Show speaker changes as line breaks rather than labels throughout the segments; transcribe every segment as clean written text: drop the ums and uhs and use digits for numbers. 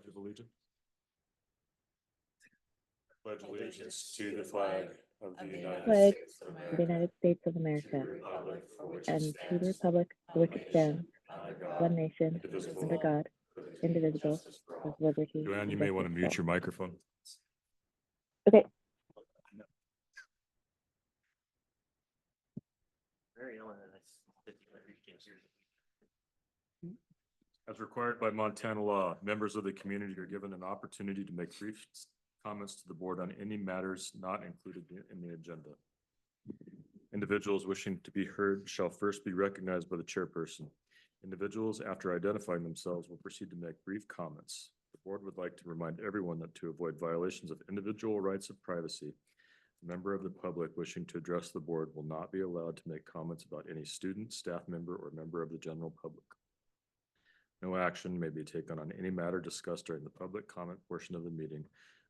Pledge of allegiance. Pledge allegiance to the flag of the United
Flag
States of
of the
America,
United States of
to the
America,
republic for which it
and to the
stands,
republic for which it stands,
under God,
one nation,
indivisible,
under God,
with
indivisible,
justice for all.
with liberty.
Joanne, you
and
may want to
justice
mute
for
your microphone.
all. Okay,
As required by Montana law, members of the community are given an opportunity to make brief comments to the board on any matters not included in the agenda. Individuals wishing to be heard shall first be recognized by the chairperson. Individuals, after identifying themselves, will proceed to make brief comments. The board would like to remind everyone that to avoid violations of individual rights of privacy, a member of the public wishing to address the board will not be allowed to make comments about any student, staff member, or member of the general public. No action may be taken on any matter discussed during the public comment portion of the meeting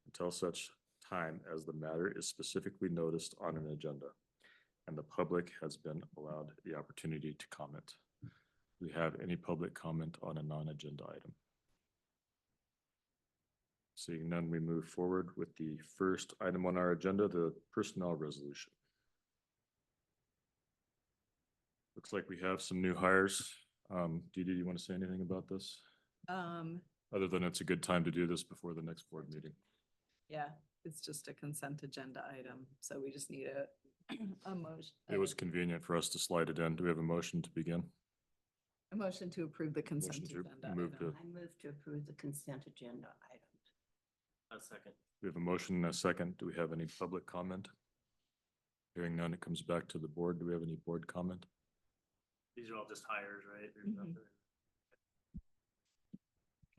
until such time as the matter is specifically noticed on an agenda and the public has been allowed the opportunity to comment. Do we have any public comment on a non-agenda item? Seeing none, we move forward with the first item on our agenda, the personnel resolution. Looks like we have some new hires. Dee Dee, do you want to say anything about this? Other than it's a good time to do this before the next board meeting.
Yeah, it's just a consent agenda item, so we just need a motion.
It was convenient for us to slide it in. Do we have a motion to begin?
A motion to approve the consent
Motion to
agenda
move
item.
I move to approve the consent agenda item.
A second.
We have a motion and a second. Do we have any public comment? Hearing none, it comes back to the board. Do we have any board comment?
These are all just hires, right? There's
Mhm.
nothing.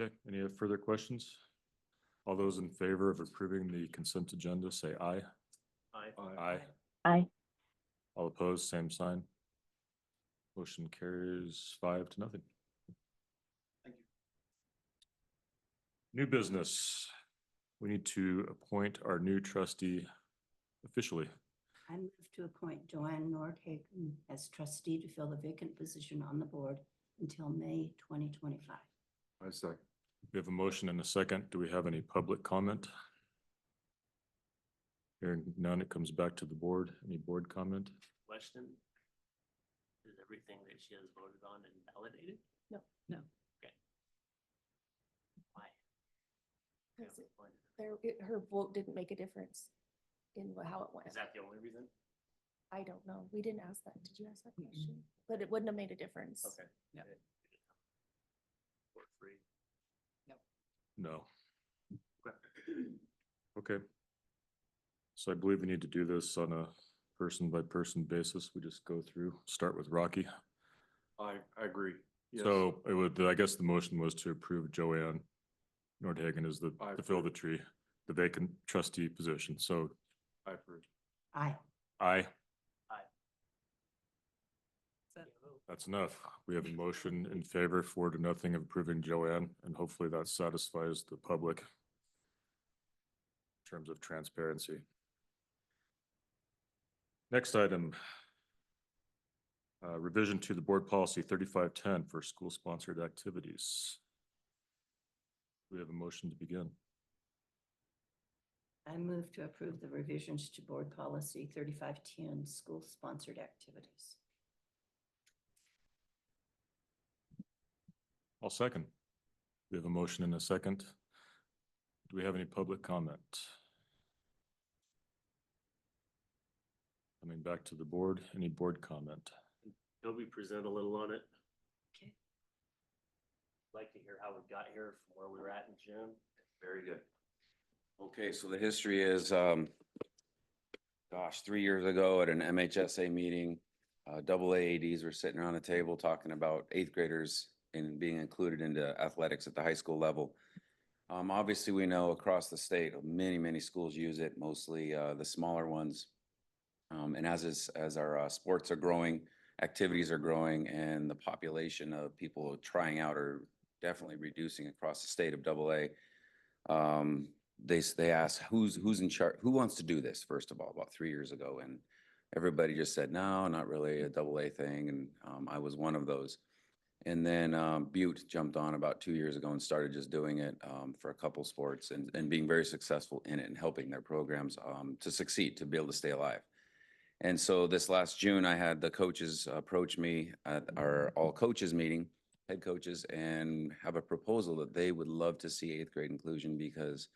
Okay, any further questions? All those in favor of approving the consent agenda, say aye.
Aye.
Aye.
aye.
All opposed, same sign. Motion carries 5-0.
Thank you.
New business. We need to appoint our new trustee officially.
I move to appoint Joanne Nordhagen as trustee to fill the vacant position on the board until May 2025.
I second. We have a motion and a second. Do we have any public comment? Hearing none, it comes back to the board. Any board comment?
Question? Is everything that she has voted on invalidated?
No.
Okay. Why?
Because her vote didn't make a difference in how it went.
Is that the only reason?
I don't know. We didn't ask that. Did you ask that question? But it wouldn't have made a difference.
Okay.
Yep.
For free.
No.
Okay.
Okay. So I believe we need to do this on a person by person basis. We just go through, start with Rocky.
I agree. Yes.
So it would, I guess the motion was to approve Joanne Nordhagen as to fill the the vacant trustee position. So
I approve.
Aye.
aye,
Is that-
that's enough. We have a motion in favor 4-0 of approving Joanne, and hopefully that satisfies the public in terms of transparency. Next item. Revision to the board policy 3510 for school sponsored activities. We have a motion to begin.
I move to approve the revisions to board policy 3510, school-sponsored activities.
I'll second. We have a motion and a second. Do we have any public comment? Coming back to the board, any board comment?
Toby, present a little on it.
Okay.
Like to hear how we got here from where we were at in June.
Very good. Okay, so the history is, 3 years ago at an MHSA meeting, AA ADs were sitting around a table talking about eighth graders and being included into athletics at the high school level. Obviously, we know across the state, many schools use it, mostly the smaller ones. And as our sports are growing, activities are growing, and the population of people trying out are definitely reducing across the state of AA. They asked who's in charge, who wants to do this, first of all, about 3 years ago, and everybody just said, no, not really a AA thing, and I was one of those. And then Butte jumped on about 2 years ago and started just doing it for a couple sports and being very successful in it and helping their programs to succeed, to be able to stay alive. And so this last June, I had the coaches approach me at our all coaches meeting, head coaches, and have a proposal that they would love to see eighth grade inclusion because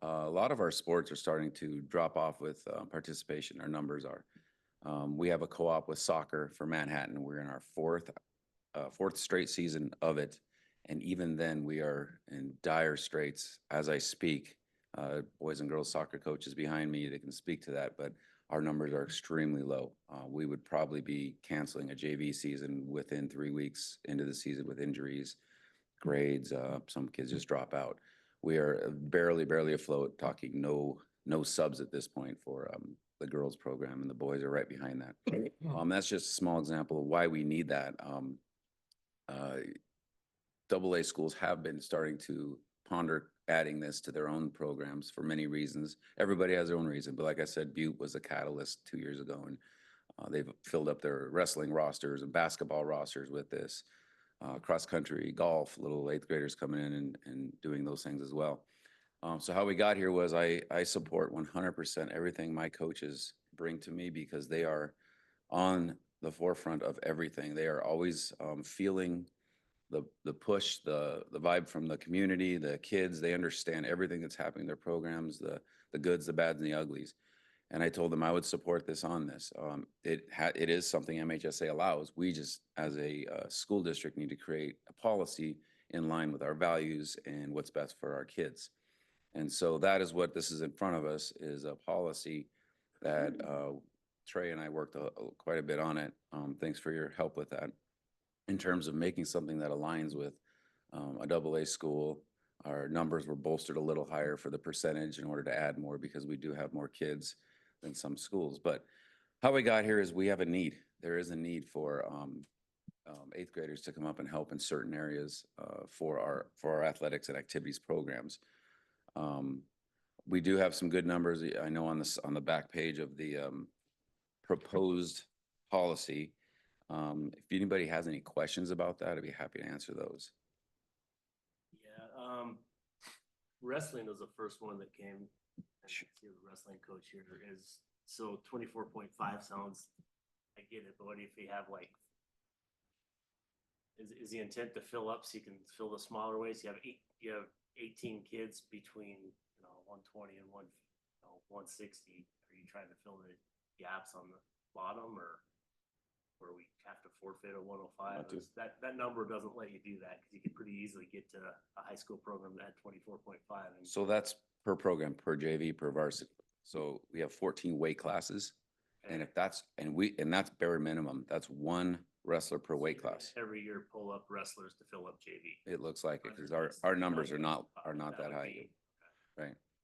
a lot of our sports are starting to drop off with participation. Our numbers are. We have a co-op with soccer for Manhattan. We're in our fourth straight season of it. And even then we are in dire straits as I speak. Boys and girls soccer coaches behind me, they can speak to that, but our numbers are extremely low. We would probably be canceling a JV season within 3 weeks into the season with injuries, grades, some kids just drop out. We are barely afloat, talking no subs at this point for the girls program, and the boys are right behind that. That's just a small example of why we need that. AA schools have been starting to ponder adding this to their own programs for many reasons. Everybody has their own reason, but like I said, Butte was a catalyst 2 years ago, and they've filled up their wrestling rosters and basketball rosters with this. Cross country, golf, little eighth graders coming in and doing those things as well. So how we got here was I support 100% everything my coaches bring to me because they are on the forefront of everything. They are always feeling the push, the vibe from the community, the kids. They understand everything that's happening in their programs, the goods, the bads, and the uglies. And I told them I would support this on this. It is something MHSA allows. We just, as a school district, need to create a policy in line with our values and what's best for our kids. And so that is what this is in front of us, is a policy that Trey and I worked quite a bit on it. Thanks for your help with that. In terms of making something that aligns with a AA school, our numbers were bolstered a little higher for the percentage in order to add more because we do have more kids than some schools. But how we got here is we have a need. There is a need for eighth graders to come up and help in certain areas for our athletics and activities programs. We do have some good numbers. I know on the back page of the proposed policy. If anybody has any questions about that, I'd be happy to answer those.
Yeah, wrestling was the first one that came. And I see the wrestling coach here is, so 24.5 sounds, I get it, but what if you have like, is the intent to fill up so you can fill the smaller ways? You have 18 kids between, 120 and 160. Are you trying to fill the gaps on the bottom, or where we have to forfeit a 105? That number doesn't let you do that because you could pretty easily get to a high school program that had 24.5.
So that's per program, per JV, per varsity. So we have 14 weight classes. And if that's, and that's bare minimum, that's one wrestler per weight class.
Every year pull up wrestlers to fill up JV.
It looks like it, because our numbers are not that high.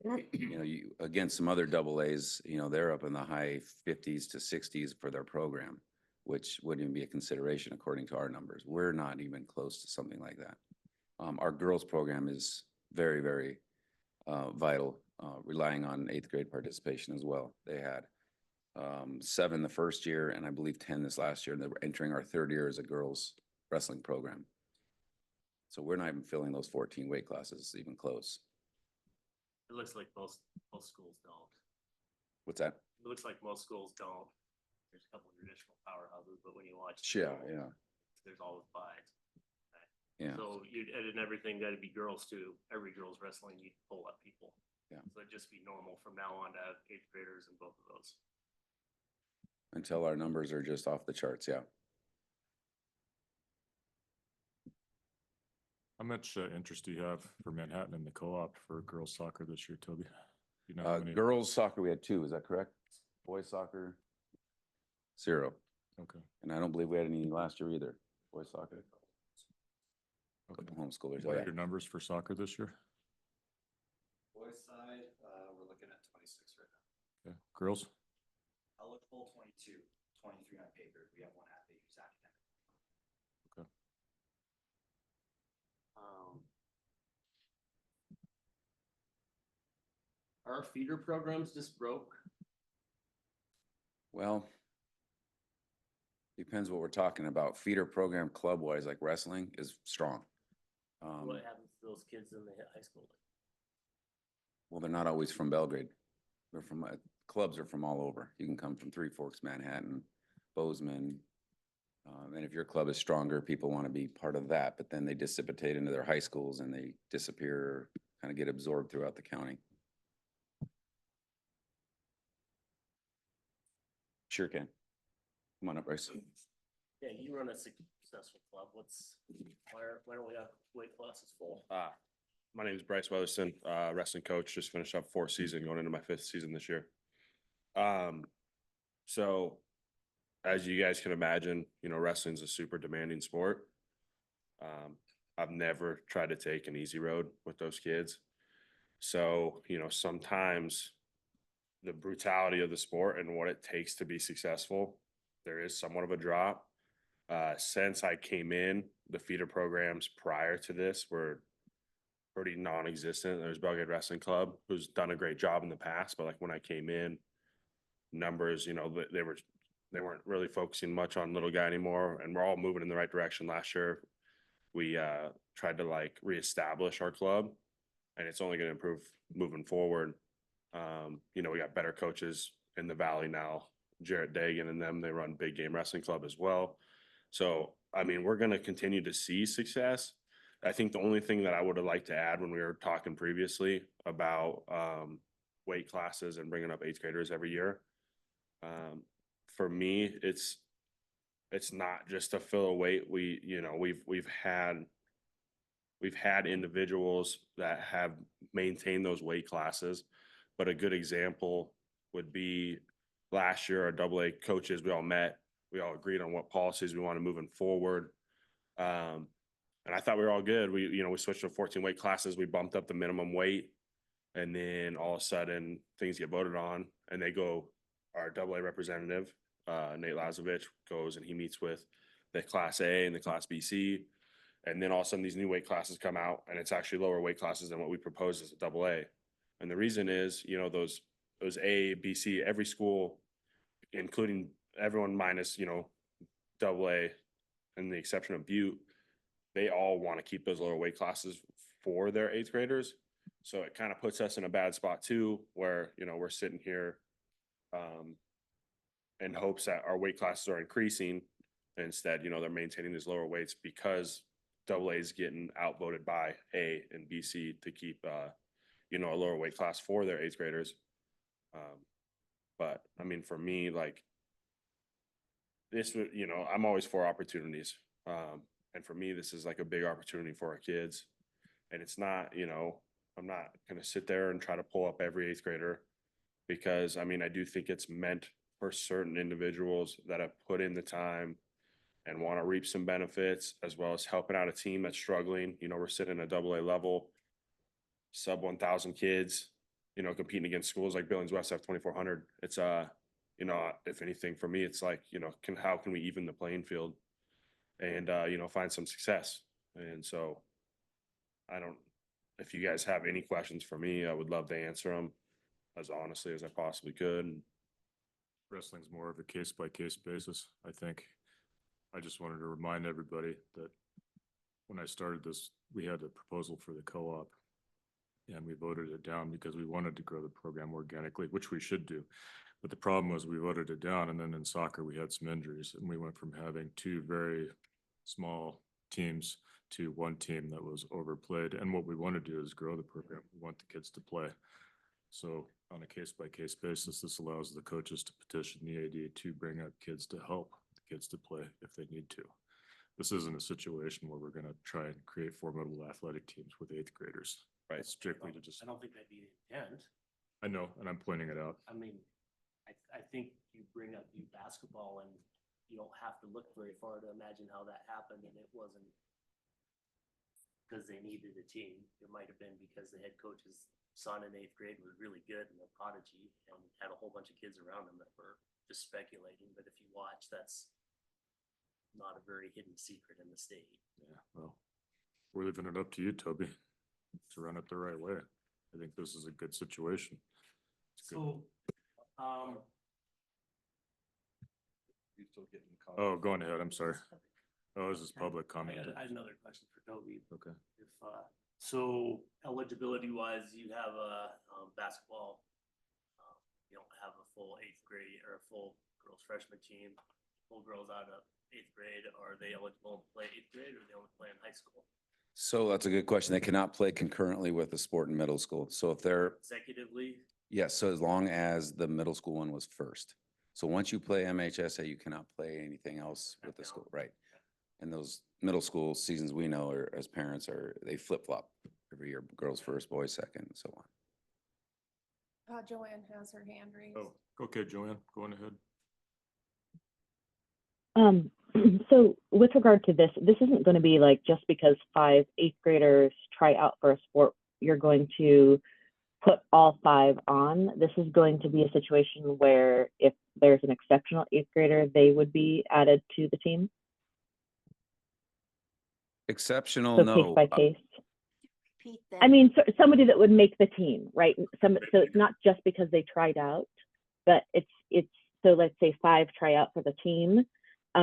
Right. You against some other AAs, they're up in the high 50s to 60s for their program, which wouldn't even be a consideration according to our numbers. We're not even close to something like that. Our girls program is very, very vital, relying on eighth grade participation as well. They had 7 the first year, and I believe 10 this last year, and they're entering our third year as a girls wrestling program. So we're not even filling those 14 weight classes, even close.
It looks like most schools don't.
What's that?
It looks like most schools don't. There's a couple of traditional powerhouses, but when you watch,
Yeah.
there's always buys.
Yeah.
So you'd edit everything. Got to be girls too. Every girls wrestling, you pull up people.
Yeah.
So it'd just be normal from now on to have eighth graders in both of those.
Until our numbers are just off the charts. Yeah.
How much interest do you have for Manhattan in the co-op for girls soccer this year, Toby? You know how many?
Girls soccer, we had 2. Is that correct? Boys soccer, 0.
Okay.
And I don't believe we had any last year either. Boys soccer. Couple homeschoolers.
What are your numbers for soccer this year?
Boys side, we're looking at 26 right now.
Okay. Girls?
Eligible 22, 23 on paper. We have 1 athlete who's academic.
Okay.
Our feeder programs just broke.
Well, Depends what we're talking about. Feeder program club wise, like wrestling is strong.
What happens to those kids in the high school?
Well, they're not always from Belgrade. They're from, clubs are from all over. You can come from Three Forks, Manhattan, Bozeman. And if your club is stronger, people want to be part of that, but then they dissipate into their high schools and they disappear, kind of get absorbed throughout the county. Sure can. Come on up, Bryce.
Yeah, you run a successful club. Why don't we have weight classes full?
My name is Bryce Weatherston, wrestling coach, just finished up 4th season, going into my 5th season this year. So as you guys can imagine, you know, wrestling's a super demanding sport. I've never tried to take an easy road with those kids. So, you know, sometimes the brutality of the sport and what it takes to be successful, there is somewhat of a drop. Since I came in, the feeder programs prior to this were pretty non-existent. There's Belgrade Wrestling Club, who's done a great job in the past, but like when I came in, numbers, you know, they weren't really focusing much on little guy anymore, and we're all moving in the right direction. Last year, we tried to like reestablish our club, and it's only going to improve moving forward. You know, we got better coaches in the Valley now, Jarrett Dagan and them. They run Big Game Wrestling Club as well. So, I mean, we're going to continue to see success. I think the only thing that I would have liked to add when we were talking previously about weight classes and bringing up 8th graders every year, for me, it's not just to fill a weight. We've had individuals that have maintained those weight classes, but a good example would be last year, our AA coaches, we all met, we all agreed on what policies we wanted moving forward. And I thought we were all good. We switched to 14 weight classes. We bumped up the minimum weight, and then all of a sudden things get voted on, and they go, our AA representative, Nate Lazovich, goes and he meets with the Class A and the Class BC. And then all of a sudden these new weight classes come out, and it's actually lower weight classes than what we proposed as a AA. And the reason is, you know, those A, B, C, every school, including everyone minus, you know, AA and the exception of Butte, they all want to keep those lower weight classes for their 8th graders. So it kind of puts us in a bad spot too, where, you know, we're sitting here in hopes that our weight classes are increasing. Instead, you know, they're maintaining these lower weights because AA is getting outvoted by A and BC to keep, you know, a lower weight class for their 8th graders. But I mean, for me, like this would, you know, I'm always for opportunities. And for me, this is like a big opportunity for our kids. And it's not, you know, I'm not going to sit there and try to pull up every 8th grader, because I mean, I do think it's meant for certain individuals that have put in the time and want to reap some benefits, as well as helping out a team that's struggling. You know, we're sitting at a AA level, sub 1,000 kids, you know, competing against schools like Billings West have 2,400. It's, you know, if anything for me, it's like, you know, how can we even the playing field and, you know, find some success? And so if you guys have any questions for me, I would love to answer them as honestly as I possibly could.
Wrestling's more of a case-by-case basis, I think. I just wanted to remind everybody that when I started this, we had a proposal for the co-op, and we voted it down because we wanted to grow the program organically, which we should do. But the problem was we voted it down, and then in soccer, we had some injuries, and we went from having 2 very small teams to 1 team that was overplayed. And what we want to do is grow the program. We want the kids to play. So on a case-by-case basis, this allows the coaches to petition the AD to bring up kids to help the kids to play if they need to. This isn't a situation where we're going to try and create formidable athletic teams with 8th graders, right? Strictly to just,
I don't think that'd be the intent.
I know, and I'm pointing it out.
I mean, I think you bring up youth basketball, and you don't have to look very far to imagine how that happened, and it wasn't because they needed a team. It might have been because the head coach's son in 8th grade was really good and a prodigy and had a whole bunch of kids around him that were just speculating. But if you watch, that's not a very hidden secret in the state.
Yeah, well, we're leaving it up to you, Toby, to run it the right way. I think this is a good situation. It's good.
So,
Oh, going ahead, I'm sorry. Oh, this is public
I
comment.
had another question for Toby.
Okay.
If, so eligibility wise, you have a, basketball, you don't have a full eighth grade or a full girls freshman team, full girls out of eighth grade, are they eligible to play eighth grade or they only play in high school?
So that's a good question. They cannot play concurrently with the sport in middle school. So if they're,
Consecutively?
yes, so as long as the middle school one was first. So once you play MHSA, you cannot play anything else with the school, right? And those middle school seasons we know are, as parents are, they flip flop every year, girls first, boys second, and so on.
Joanne has her hand raised.
Oh, okay, Joanne, going ahead.
So with regard to this isn't going to be like just because 5 8th graders try out for a sport, you're going to put all 5 on. This is going to be a situation where if there's an exceptional 8th grader, they would be added to the team.
Exceptional,
So
no.
case by case.
Repeat
I
that.
mean, somebody that would make the team, right? So it's not just because they tried out, but it's so let's say 5 try out for the team.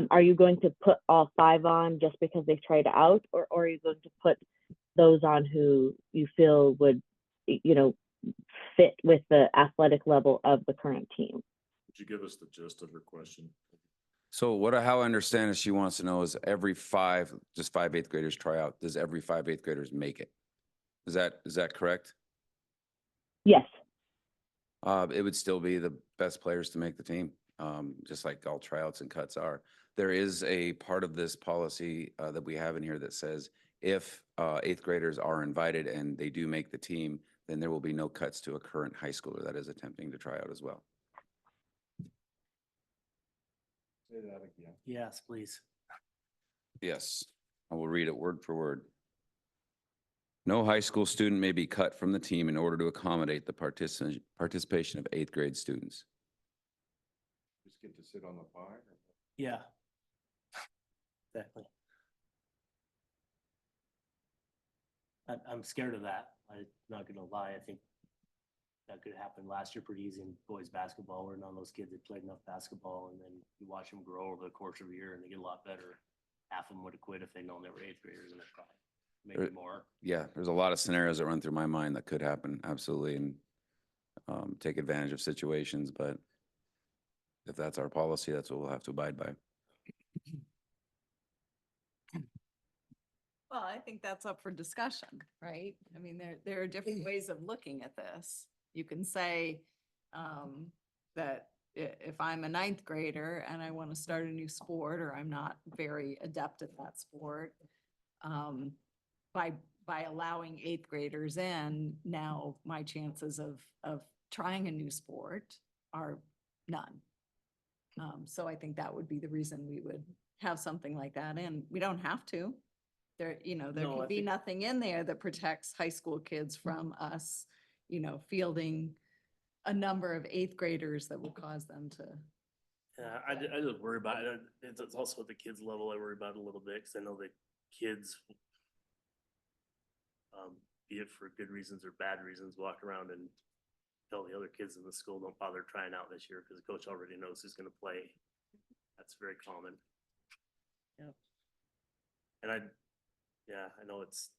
Are you going to put all 5 on just because they tried out, or are you going to put those on who you feel would, fit with the athletic level of the current team?
Would you give us the gist of her question?
So how I understand is she wants to know is every 5, just 5 8th graders try out, does every 5 8th graders make it? Is that correct?
Yes.
It would still be the best players to make the team, just like all tryouts and cuts are. There is a part of this policy that we have in here that says if 8th graders are invited and they do make the team, then there will be no cuts to a current high schooler that is attempting to try out as well.
Say that again.
Yes, please.
Yes, I will read it word for word. No high school student may be cut from the team in order to accommodate the participation of 8th grade students.
Just get to sit on the bar?
Yeah. Exactly. I'm scared of that. I'm not gonna lie. I think that could happen last year pretty easy in boys basketball. Where none of those kids had played enough basketball, and then you watch them grow over the course of a year and they get a lot better. Half of them would have quit if they'd known they were 8th graders, and it's probably maybe more.
Yeah, there's a lot of scenarios that run through my mind that could happen, absolutely, and take advantage of situations, but if that's our policy, that's what we'll have to abide by.
Well, I think that's up for discussion, right? I mean, there are different ways of looking at this. You can say that if I'm a 9th grader and I want to start a new sport, or I'm not very adept at that sport, by allowing 8th graders in, now my chances of trying a new sport are none. So I think that would be the reason we would have something like that in. We don't have to. There, there
No, I
could be
think-
nothing in there that protects high school kids from us, fielding a number of 8th graders that would cause them to.
Yeah, I just worry about it. It's also at the kids level I worry about a little bit, because I know the kids, be it for good reasons or bad reasons, walk around and tell the other kids in the school don't bother trying out this year because the coach already knows who's going to play. That's very common.
Yep.
And I know it's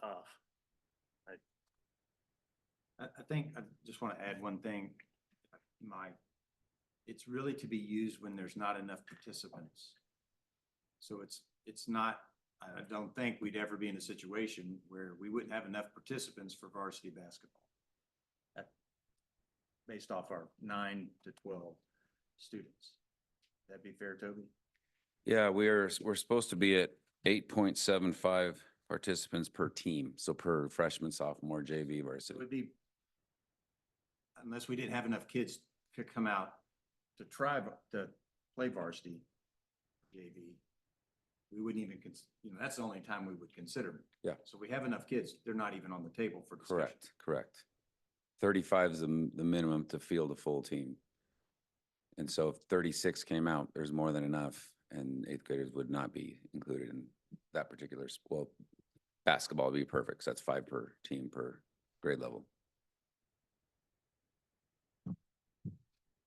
tough.
I think I just want to add one thing, Mike. It's really to be used when there's not enough participants. So it's not, I don't think we'd ever be in a situation where we wouldn't have enough participants for varsity basketball. Based off our 9 to 12 students. That'd be fair, Toby?
Yeah, we're supposed to be at 8.75 participants per team, so per freshman, sophomore, JV
So
varsity.
it would be, unless we didn't have enough kids to come out to to play varsity JV, we wouldn't even, that's the only time we would consider them.
Yeah.
So we have enough kids, they're not even on the table for discussion.
Correct. 35 is the minimum to field a full team. And so if 36 came out, there's more than enough, and 8th graders would not be included in that particular, well, basketball would be perfect, 'cause that's 5 per team per grade level.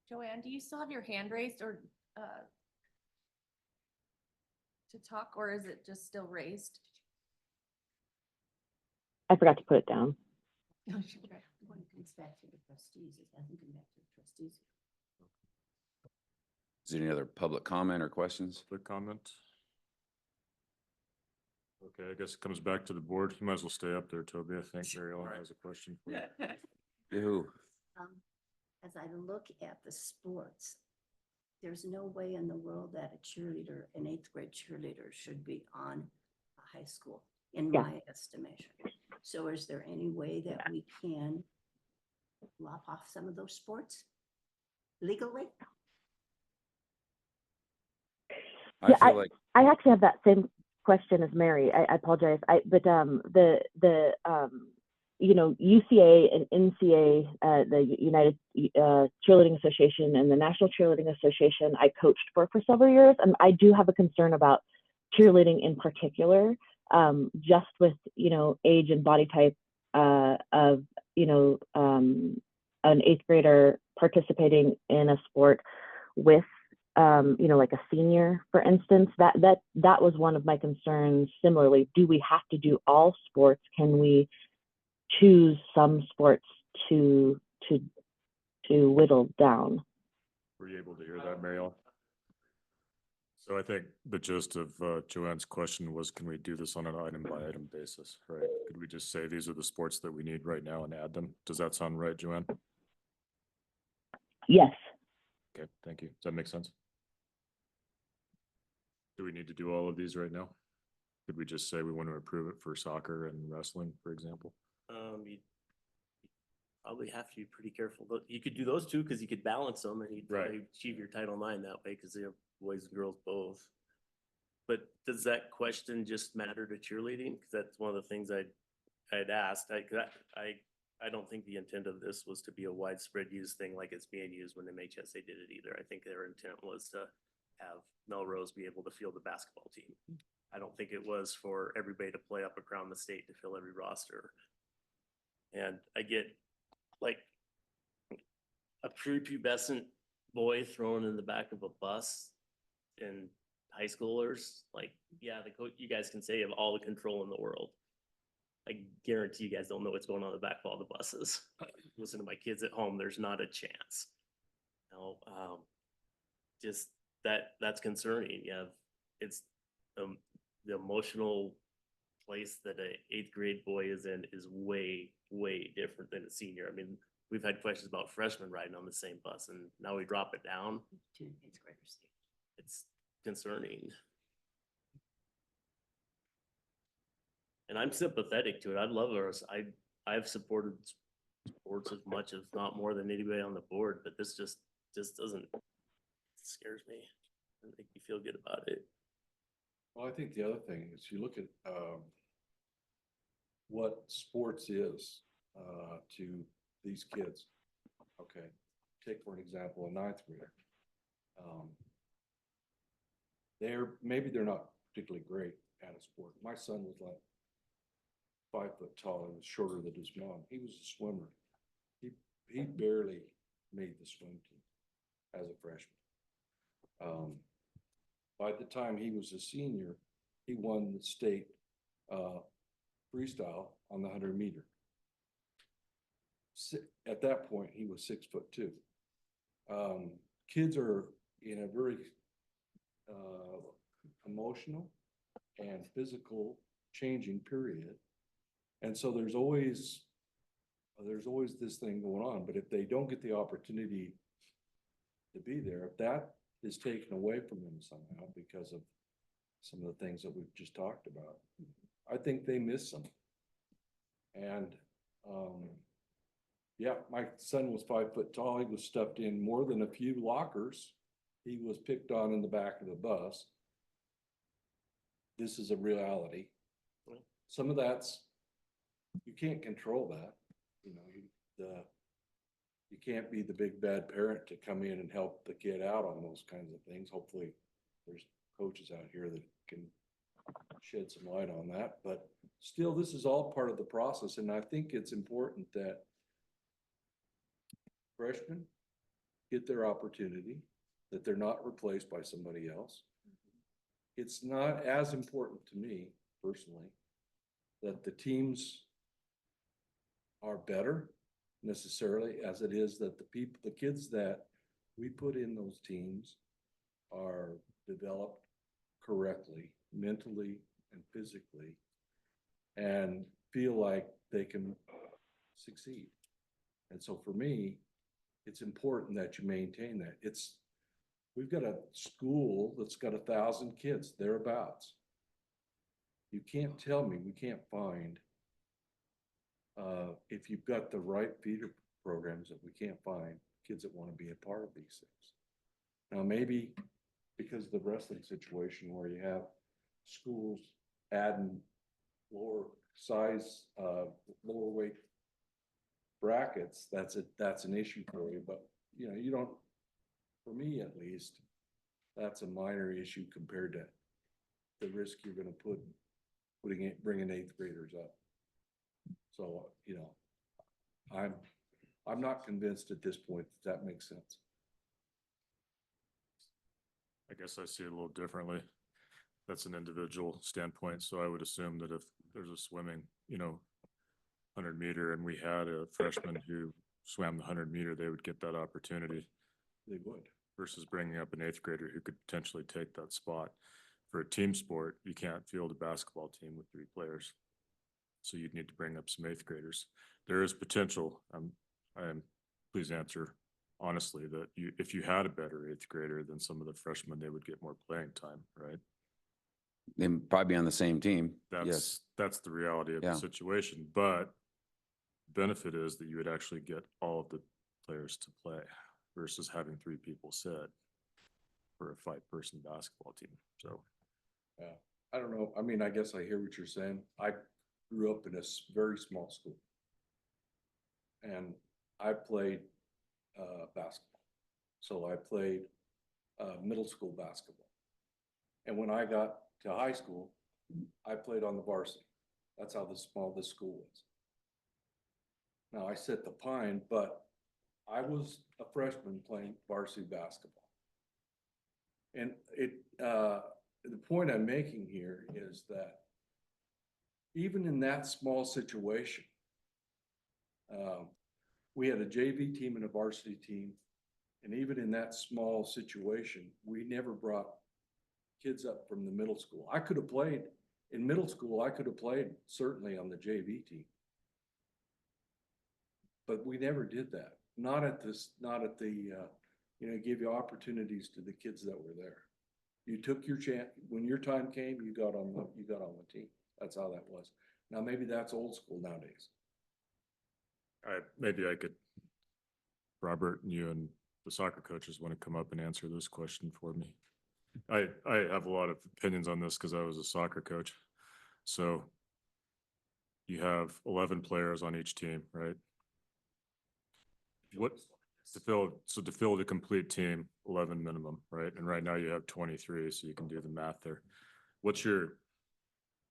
Joanne, do you still have your hand raised or to talk, or is it just still raised?
I forgot to put it down.
When it comes back to the trustees, it hasn't come back to the trustees.
Is there any other public comment or questions?
Quick comment? Okay, I guess it comes back to the board. You might as well stay up there, Toby. I think Mary Ellen has a question for you.
Yoo-hoo.
As I look at the sports, there's no way in the world that a cheerleader, an eighth grade cheerleader should be on a high school, in
Yeah.
my estimation. So is there any way that we can lop off some of those sports legally?
I
Yeah,
feel like,
I actually have that same question as Mary. I apologize. You know, UCA and NCA, the United Cheerleading Association and the National Cheerleading Association, I coached for several years, and I do have a concern about cheerleading in particular, just with, you know, age and body type of, you know, an eighth grader participating in a sport with, you know, like a senior, for instance. That was one of my concerns. Similarly, do we have to do all sports? Can we choose some sports to whittle down?
Were you able to hear that, Mary Ellen? So I think the gist of Joanne's question was, can we do this on an item by item basis, right? Could we just say these are the sports that we need right now and add them? Does that sound right, Joanne?
Yes.
Okay, thank you. Does that make sense? Do we need to do all of these right now? Could we just say we want to approve it for soccer and wrestling, for example?
You probably have to be pretty careful. You could do those two because you could balance them and you'd
Right.
probably achieve your Title IX that way because they have boys and girls both. But does that question just matter to cheerleading? Because that's one of the things I'd asked. I don't think the intent of this was to be a widespread use thing like it's being used when MHSA did it either. I think their intent was to have Melrose be able to field the basketball team. I don't think it was for everybody to play up around the state to fill every roster. And I get like a prepubescent boy thrown in the back of a bus and high schoolers, like, yeah, the coach, you guys can say you have all the control in the world. I guarantee you guys don't know what's going on in the back of all the buses. Listen to my kids at home, there's not a chance. No, just that's concerning. Yeah, it's the emotional place that a eighth grade boy is in is way, way different than a senior. I mean, we've had questions about freshmen riding on the same bus, and now we drop it down.
To eighth graders.
It's concerning. And I'm sympathetic to it. I'd love ours. I've supported sports as much, if not more than anybody on the board, but this just doesn't, it scares me. I don't think you feel good about it.
Well, I think the other thing is you look at what sports is to these kids. Okay, take for an example a ninth grader. Maybe they're not particularly great at a sport. My son was like 5 foot tall and was shorter than his mom. He was a swimmer. He barely made the swim team as a freshman. By the time he was a senior, he won the state freestyle on the 100 meter. At that point, he was 6'2". Kids are in a very emotional and physical changing period. And so there's always this thing going on, but if they don't get the opportunity to be there, if that is taken away from them somehow because of some of the things that we've just talked about, I think they miss some. And yeah, my son was 5 foot tall. He was stuffed in more than a few lockers. He was picked on in the back of the bus. This is a reality. Some of that's, you can't control that. You know, you can't be the big bad parent to come in and help the kid out on those kinds of things. Hopefully there's coaches out here that can shed some light on that, but still, this is all part of the process. And I think it's important that freshmen get their opportunity, that they're not replaced by somebody else. It's not as important to me personally that the teams are better necessarily as it is that the kids that we put in those teams are developed correctly, mentally and physically, and feel like they can succeed. And so for me, it's important that you maintain that. We've got a school that's got 1,000 kids thereabouts. You can't tell me we can't find, if you've got the right feeder programs, that we can't find kids that want to be a part of these things. Now, maybe because of the wrestling situation where you have schools adding lower size, lower weight brackets, that's an issue for you. But you don't, for me at least, that's a minor issue compared to the risk you're going to bringing 8th graders up. So I'm not convinced at this point that makes sense.
I guess I see it a little differently. That's an individual standpoint. So I would assume that if there's a swimming, 100-meter, and we had a freshman who swam the 100-meter, they would get that opportunity.
They would.
Versus bringing up an 8th grader who could potentially take that spot. For a team sport, you can't field a basketball team with 3 players. So you'd need to bring up some 8th graders. There is potential. Please answer honestly that if you had a better 8th grader than some of the freshmen, they would get more playing time, right?
They'd probably be on the same team. Yes.
That's the reality of
Yeah.
the situation. But the benefit is that you would actually get all of the players to play versus having 3 people sit for a 5-person basketball team. So
I don't know. I mean, I guess I hear what you're saying. I grew up in a very small school, and I played basketball. So I played middle school basketball. And when I got to high school, I played on the varsity. That's how small this school was. Now I sit the Pine, but I was a freshman playing varsity basketball. And the point I'm making here is that even in that small situation, we had a JV team and a varsity team. And even in that small situation, we never brought kids up from the middle school. I could have played in middle school. I could have played certainly on the JV team, but we never did that. Not at the, give you opportunities to the kids that were there. You took your chance. When your time came, you got on the team. That's how that was. Now, maybe that's old school nowadays.
maybe I could, Robert, and you and the soccer coaches want to come up and answer this question for me. I have a lot of opinions on this because I was a soccer coach. So you have 11 players on each team, right? To fill the complete team, 11 minimum, right? And right now you have 23, so you can do the math there. What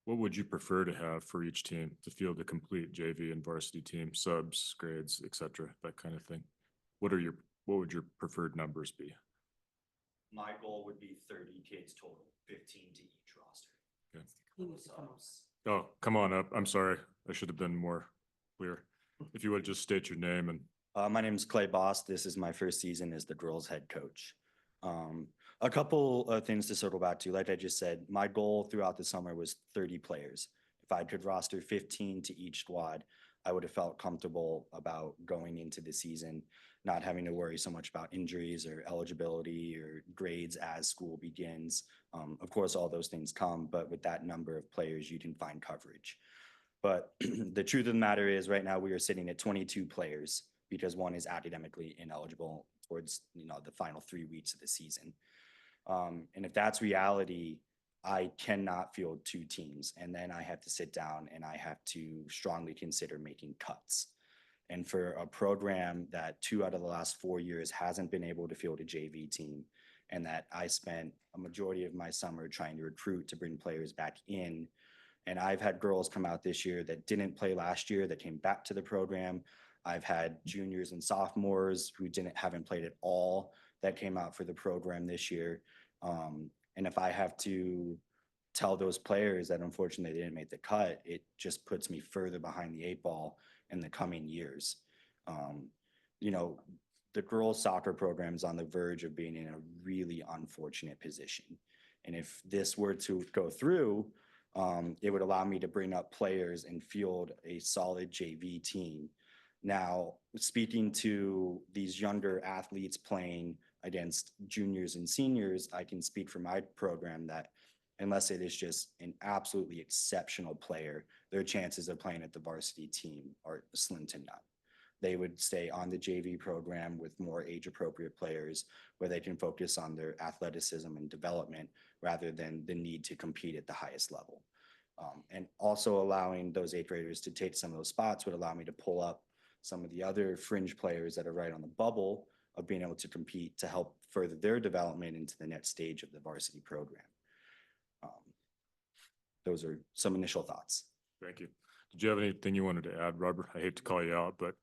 would you prefer to have for each team to field the complete JV and varsity team, subs, grades, etc., that kind of thing? What would your preferred numbers be?
My goal would be 30 kids total, 15 to each roster.
Okay.
He needs to come up.
Oh, come on up. I'm sorry. I should have been more clear. If you would just state your name and.
My name is Clay Boss. This is my first season as the girls' head coach. A couple of things to circle back to. Like I just said, my goal throughout the summer was 30 players. If I could roster 15 to each squad, I would have felt comfortable about going into the season, not having to worry so much about injuries or eligibility or grades as school begins. Of course, all those things come, but with that number of players, you can find coverage. But the truth of the matter is right now we are sitting at 22 players because one is academically ineligible towards the final 3 weeks of the season. And if that's reality, I cannot field 2 teams. And then I have to sit down and I have to strongly consider making cuts. And for a program that 2 out of the last 4 years hasn't been able to field a JV team, and that I spent a majority of my summer trying to recruit to bring players back in. And I've had girls come out this year that didn't play last year that came back to the program. I've had juniors and sophomores who haven't played at all that came out for the program this year. And if I have to tell those players that unfortunately they didn't make the cut, it just puts me further behind the 8 ball in the coming years. You know, the girls soccer program is on the verge of being in a really unfortunate position. And if this were to go through, it would allow me to bring up players and field a solid JV team. Now, speaking to these younger athletes playing against juniors and seniors, I can speak for my program that unless it is just an absolutely exceptional player, their chances of playing at the varsity team are slim to none. They would stay on the JV program with more age-appropriate players where they can focus on their athleticism and development rather than the need to compete at the highest level. And also allowing those 8th graders to take some of those spots would allow me to pull up some of the other fringe players that are right on the bubble of being able to compete to help further their development into the next stage of the varsity program. Those are some initial thoughts.
Thank you. Did you have anything you wanted to add, Robert? I hate to call you out, but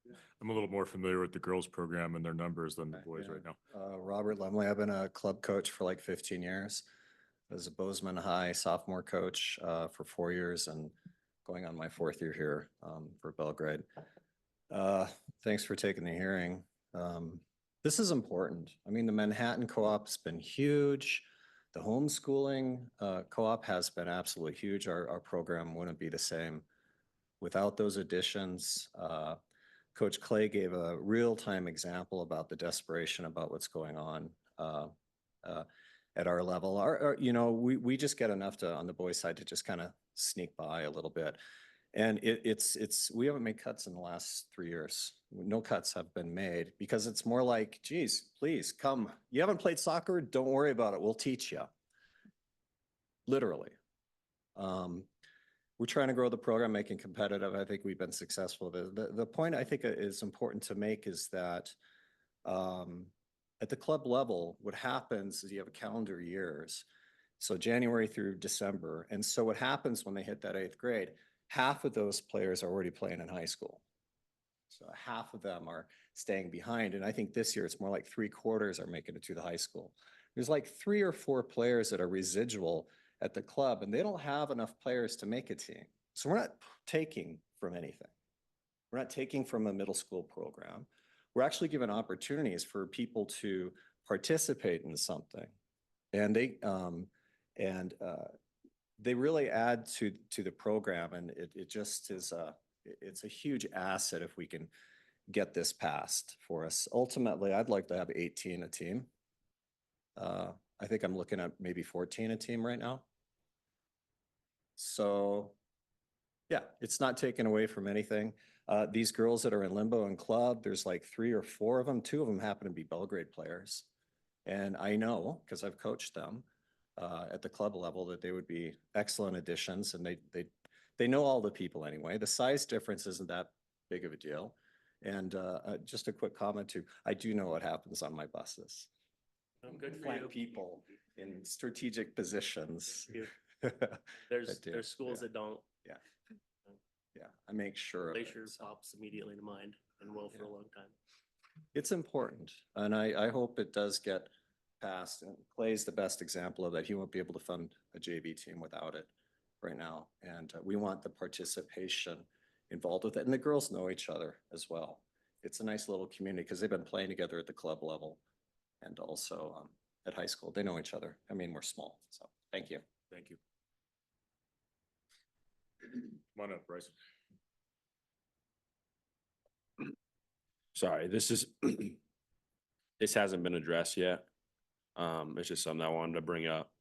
I'm a little more familiar with the girls program and their numbers than the boys right now.
Robert Lemley, I've been a club coach for like 15 years. I was a Bozeman High sophomore coach for 4 years and going on my 4th year here for Belgrade. Thanks for taking the hearing. This is important. I mean, the Manhattan Co-op's been huge. The homeschooling co-op has been absolutely huge. Our program wouldn't be the same without those additions. Coach Clay gave a real-time example about the desperation about what's going on at our level. You know, we just get enough to on the boys' side to just kind of sneak by a little bit. And we haven't made cuts in the last 3 years. No cuts have been made because it's more like, geez, please come. You haven't played soccer? Don't worry about it. We'll teach you. Literally. We're trying to grow the program, making competitive. I think we've been successful. The point I think is important to make is that at the club level, what happens is you have calendar years. So January through December. And so what happens when they hit that 8th grade, half of those players are already playing in high school. So half of them are staying behind. And I think this year it's more like 3/4 are making it to the high school. There's like 3 or 4 players that are residual at the club and they don't have enough players to make a team. So we're not taking from anything. We're not taking from a middle school program. We're actually giving opportunities for people to participate in something. And they really add to the program, and it just is it's a huge asset if we can get this passed for us. Ultimately, I'd like to have 18 a team. I think I'm looking at maybe 14 a team right now. So yeah, it's not taken away from anything. These girls that are in limbo and club, there's like 3 or 4 of them. 2 of them happen to be Belgrade players. And I know, because I've coached them at the club level, that they would be excellent additions, and they know all the people anyway. The size difference isn't that big of a deal. And just a quick comment too, I do know what happens on my buses.
Good for
Plant
you.
people in strategic positions.
There's
do,
there's schools
yeah.
that don't.
Yeah, I make sure. of it,
Glacier
so.
pops immediately to mind and will for a long time.
It's important, and I hope it does get passed. And Clay's the best example of that. He won't be able to fund a JV team without it right now. And we want the participation involved with it. And the girls know each other as well. It's a nice little community because they've been playing together at the club level and also at high school. They know each other. I mean, we're small, so thank you.
Thank you. Come on up, Bryce.
Sorry, this hasn't been addressed yet. It's just something I wanted to bring up.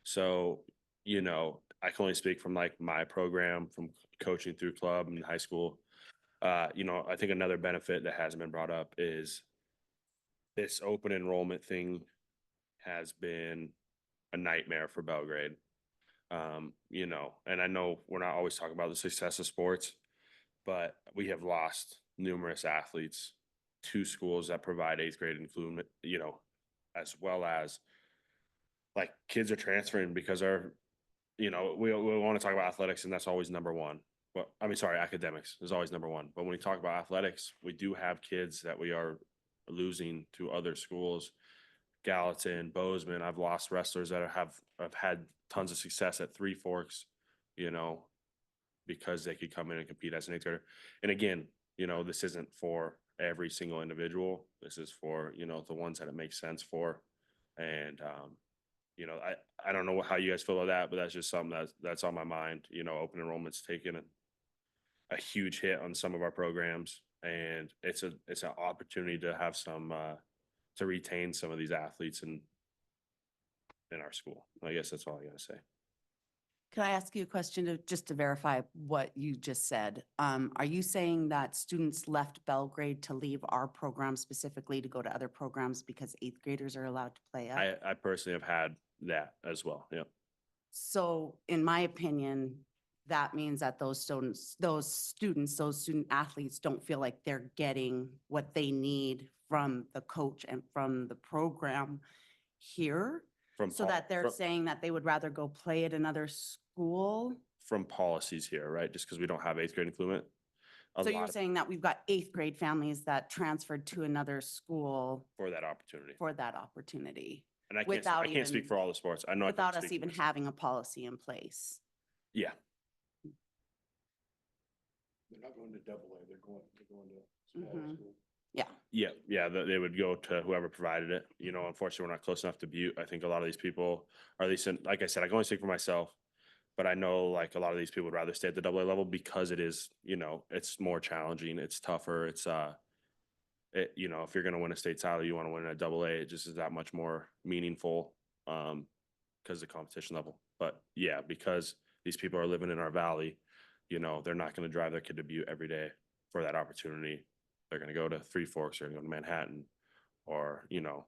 So, you know, I can only speak from like my program, from coaching through club and high school. You know, I think another benefit that hasn't been brought up is this open enrollment thing has been a nightmare for Belgrade. You know, and I know we're not always talking about the success of sports, but we have lost numerous athletes to schools that provide 8th grade inclusion, you know, as well as like kids are transferring because our, you know, we want to talk about athletics and that's always number one. well, I mean, sorry, academics is always number one. But when we talk about athletics, we do have kids that we are losing to other schools. Gallatin, Bozeman, I've lost wrestlers that have had tons of success at Three Forks, you know, because they could come in and compete as an eighth grader. And again, you know, this isn't for every single individual. This is for, you know, the ones that it makes sense for. And, you know, I don't know how you guys feel about that, but that's just something that's on my mind. You know, open enrollment's taken a huge hit on some of our programs, and it's an opportunity to have some, to retain some of these athletes in our school. I guess that's all I gotta say.
Can I ask you a question just to verify what you just said? Are you saying that students left Belgrade to leave our program specifically to go to other programs because eighth graders are allowed to play up?
I personally have had that as well. Yep.
So in my opinion, that means that those student athletes don't feel like they're getting what they need from the coach and from the program here. So that they're saying that they would rather go play at another school.
From policies here, right? Just because we don't have eighth grade inclusion.
So you're saying that we've got eighth grade families that transferred to another school
for that opportunity. And I can't speak for all the sports. I know
without us even having a policy in place.
Yeah.
They're not going to double A, they're going to smaller
Mhm.
school.
Yeah, they would go to whoever provided it. You know, unfortunately, we're not close enough to Butte. I think a lot of these people, or at least, like I said, I can only speak for myself, but I know like a lot of these people would rather stay at the double A level because it is, you know, it's more challenging, it's tougher, it's you know, if you're gonna win a state title, you want to win at double A, it just is that much more meaningful because of the competition level. But yeah, because these people are living in our valley, you know, they're not gonna drive their kid to Butte every day for that opportunity. They're gonna go to Three Forks, they're gonna go to Manhattan, or, you know.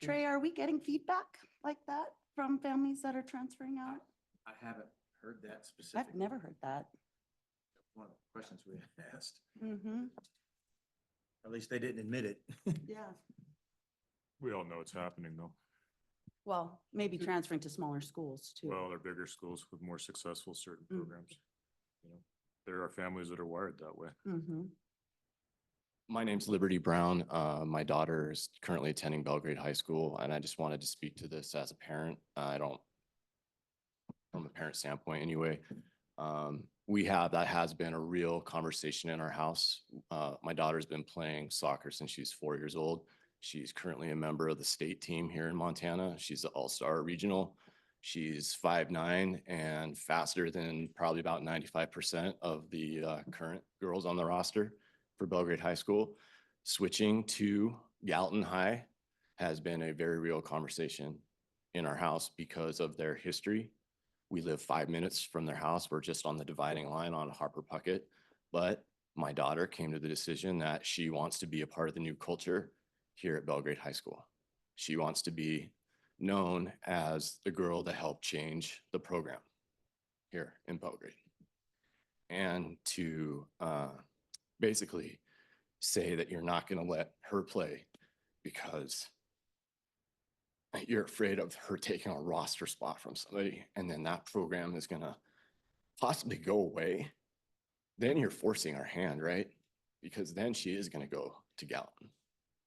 Trey, are we getting feedback like that from families that are transferring out?
I haven't heard that specifically.
I've never heard that.
One of the questions we asked,
Mm-hmm.
at least they didn't admit it.
Yeah.
We all know it's happening though.
Well, maybe transferring to smaller schools too.
Well, they're bigger schools with more successful certain
Mm.
programs. You know, there are families that are wired that way.
Mm-hmm.
My name's Liberty Brown. My daughter is currently attending Belgrade High School, and I just wanted to speak to this as a parent. From a parent standpoint anyway. That has been a real conversation in our house. My daughter's been playing soccer since she's 4 years old. She's currently a member of the state team here in Montana. She's the All-Star Regional. She's 5'9" and faster than probably about 95% of the current girls on the roster for Belgrade High School. Switching to Gallatin High has been a very real conversation in our house because of their history. We live 5 minutes from their house. We're just on the dividing line on Harper Puckett. But my daughter came to the decision that she wants to be a part of the new culture here at Belgrade High School. She wants to be known as the girl that helped change the program here in Belgrade. And to basically say that you're not going to let her play because you're afraid of her taking a roster spot from somebody, and then that program is going to possibly go away, then you're forcing our hand, right? Because then she is going to go to Gallatin.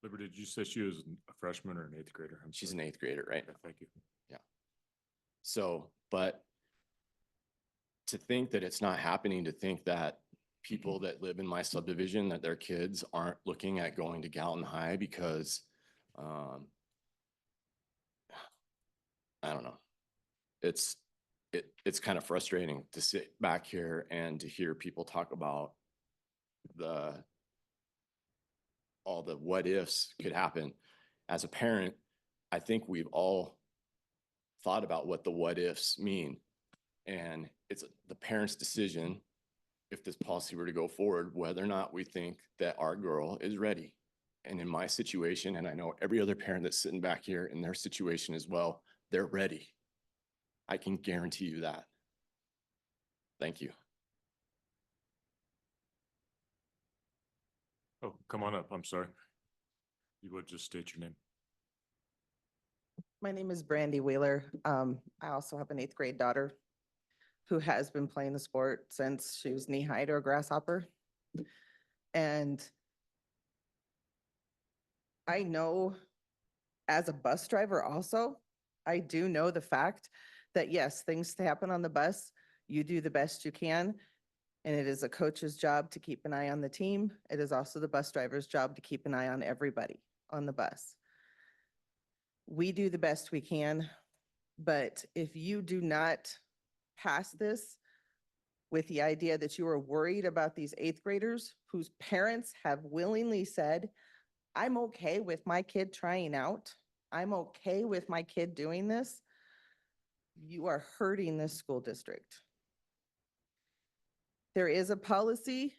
Liberty, did you say she was a freshman or an eighth grader?
She's an eighth grader, right?
Okay, thank you.
Yeah. So, but to think that it's not happening, to think that people that live in my subdivision, that their kids aren't looking at going to Gallatin High because, I don't know. It's kind of frustrating to sit back here and to hear people talk about all the what ifs could happen. As a parent, I think we've all thought about what the what ifs mean. And it's the parent's decision, if this policy were to go forward, whether or not we think that our girl is ready. And in my situation, and I know every other parent that's sitting back here in their situation as well, they're ready. I can guarantee you that. Thank you.
Oh, come on up. I'm sorry. You would just state your name.
My name is Brandy Wheeler. I also have an eighth grade daughter. who has been playing the sport since she was knee high to a grasshopper. And I know as a bus driver also, I do know the fact that yes, things happen on the bus. You do the best you can. And it is a coach's job to keep an eye on the team. It is also the bus driver's job to keep an eye on everybody on the bus. We do the best we can, but if you do not pass this with the idea that you are worried about these 8th graders whose parents have willingly said, I'm okay with my kid trying out, I'm okay with my kid doing this, you are hurting this school district. There is a policy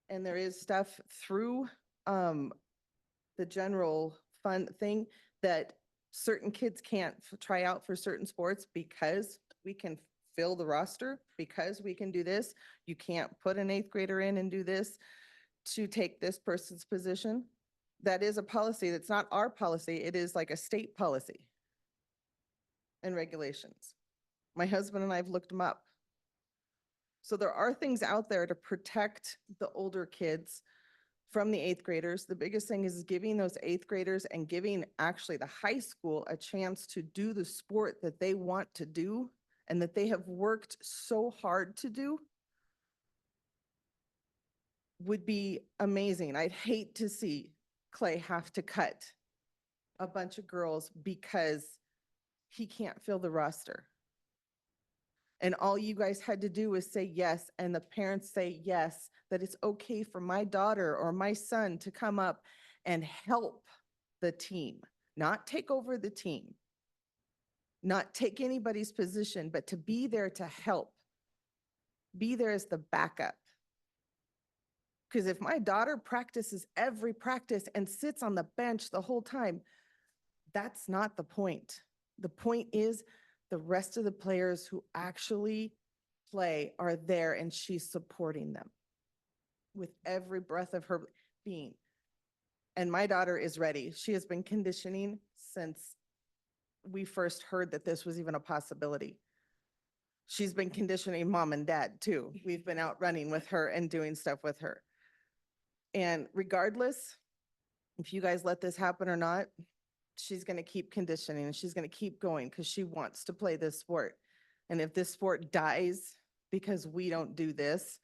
and there is stuff through the general fund thing that certain kids can't try out for certain sports because we can fill the roster, because we can do this. You can't put an 8th grader in and do this to take this person's position. That is a policy. That's not our policy. It is like a state policy and regulations. My husband and I have looked them up. So there are things out there to protect the older kids from the 8th graders. The biggest thing is giving those 8th graders and giving actually the high school a chance to do the sport that they want to do and that they have worked so hard to do would be amazing. I'd hate to see Clay have to cut a bunch of girls because he can't fill the roster. And all you guys had to do was say yes, and the parents say yes, that it's okay for my daughter or my son to come up and help the team, not take over the team, not take anybody's position, but to be there to help, be there as the backup. Because if my daughter practices every practice and sits on the bench the whole time, that's not the point. The point is the rest of the players who actually play are there and she's supporting them with every breath of her being. And my daughter is ready. She has been conditioning since we first heard that this was even a possibility. She's been conditioning mom and dad too. We've been out running with her and doing stuff with her. And regardless, if you guys let this happen or not, she's going to keep conditioning and she's going to keep going because she wants to play this sport. And if this sport dies because we don't do this,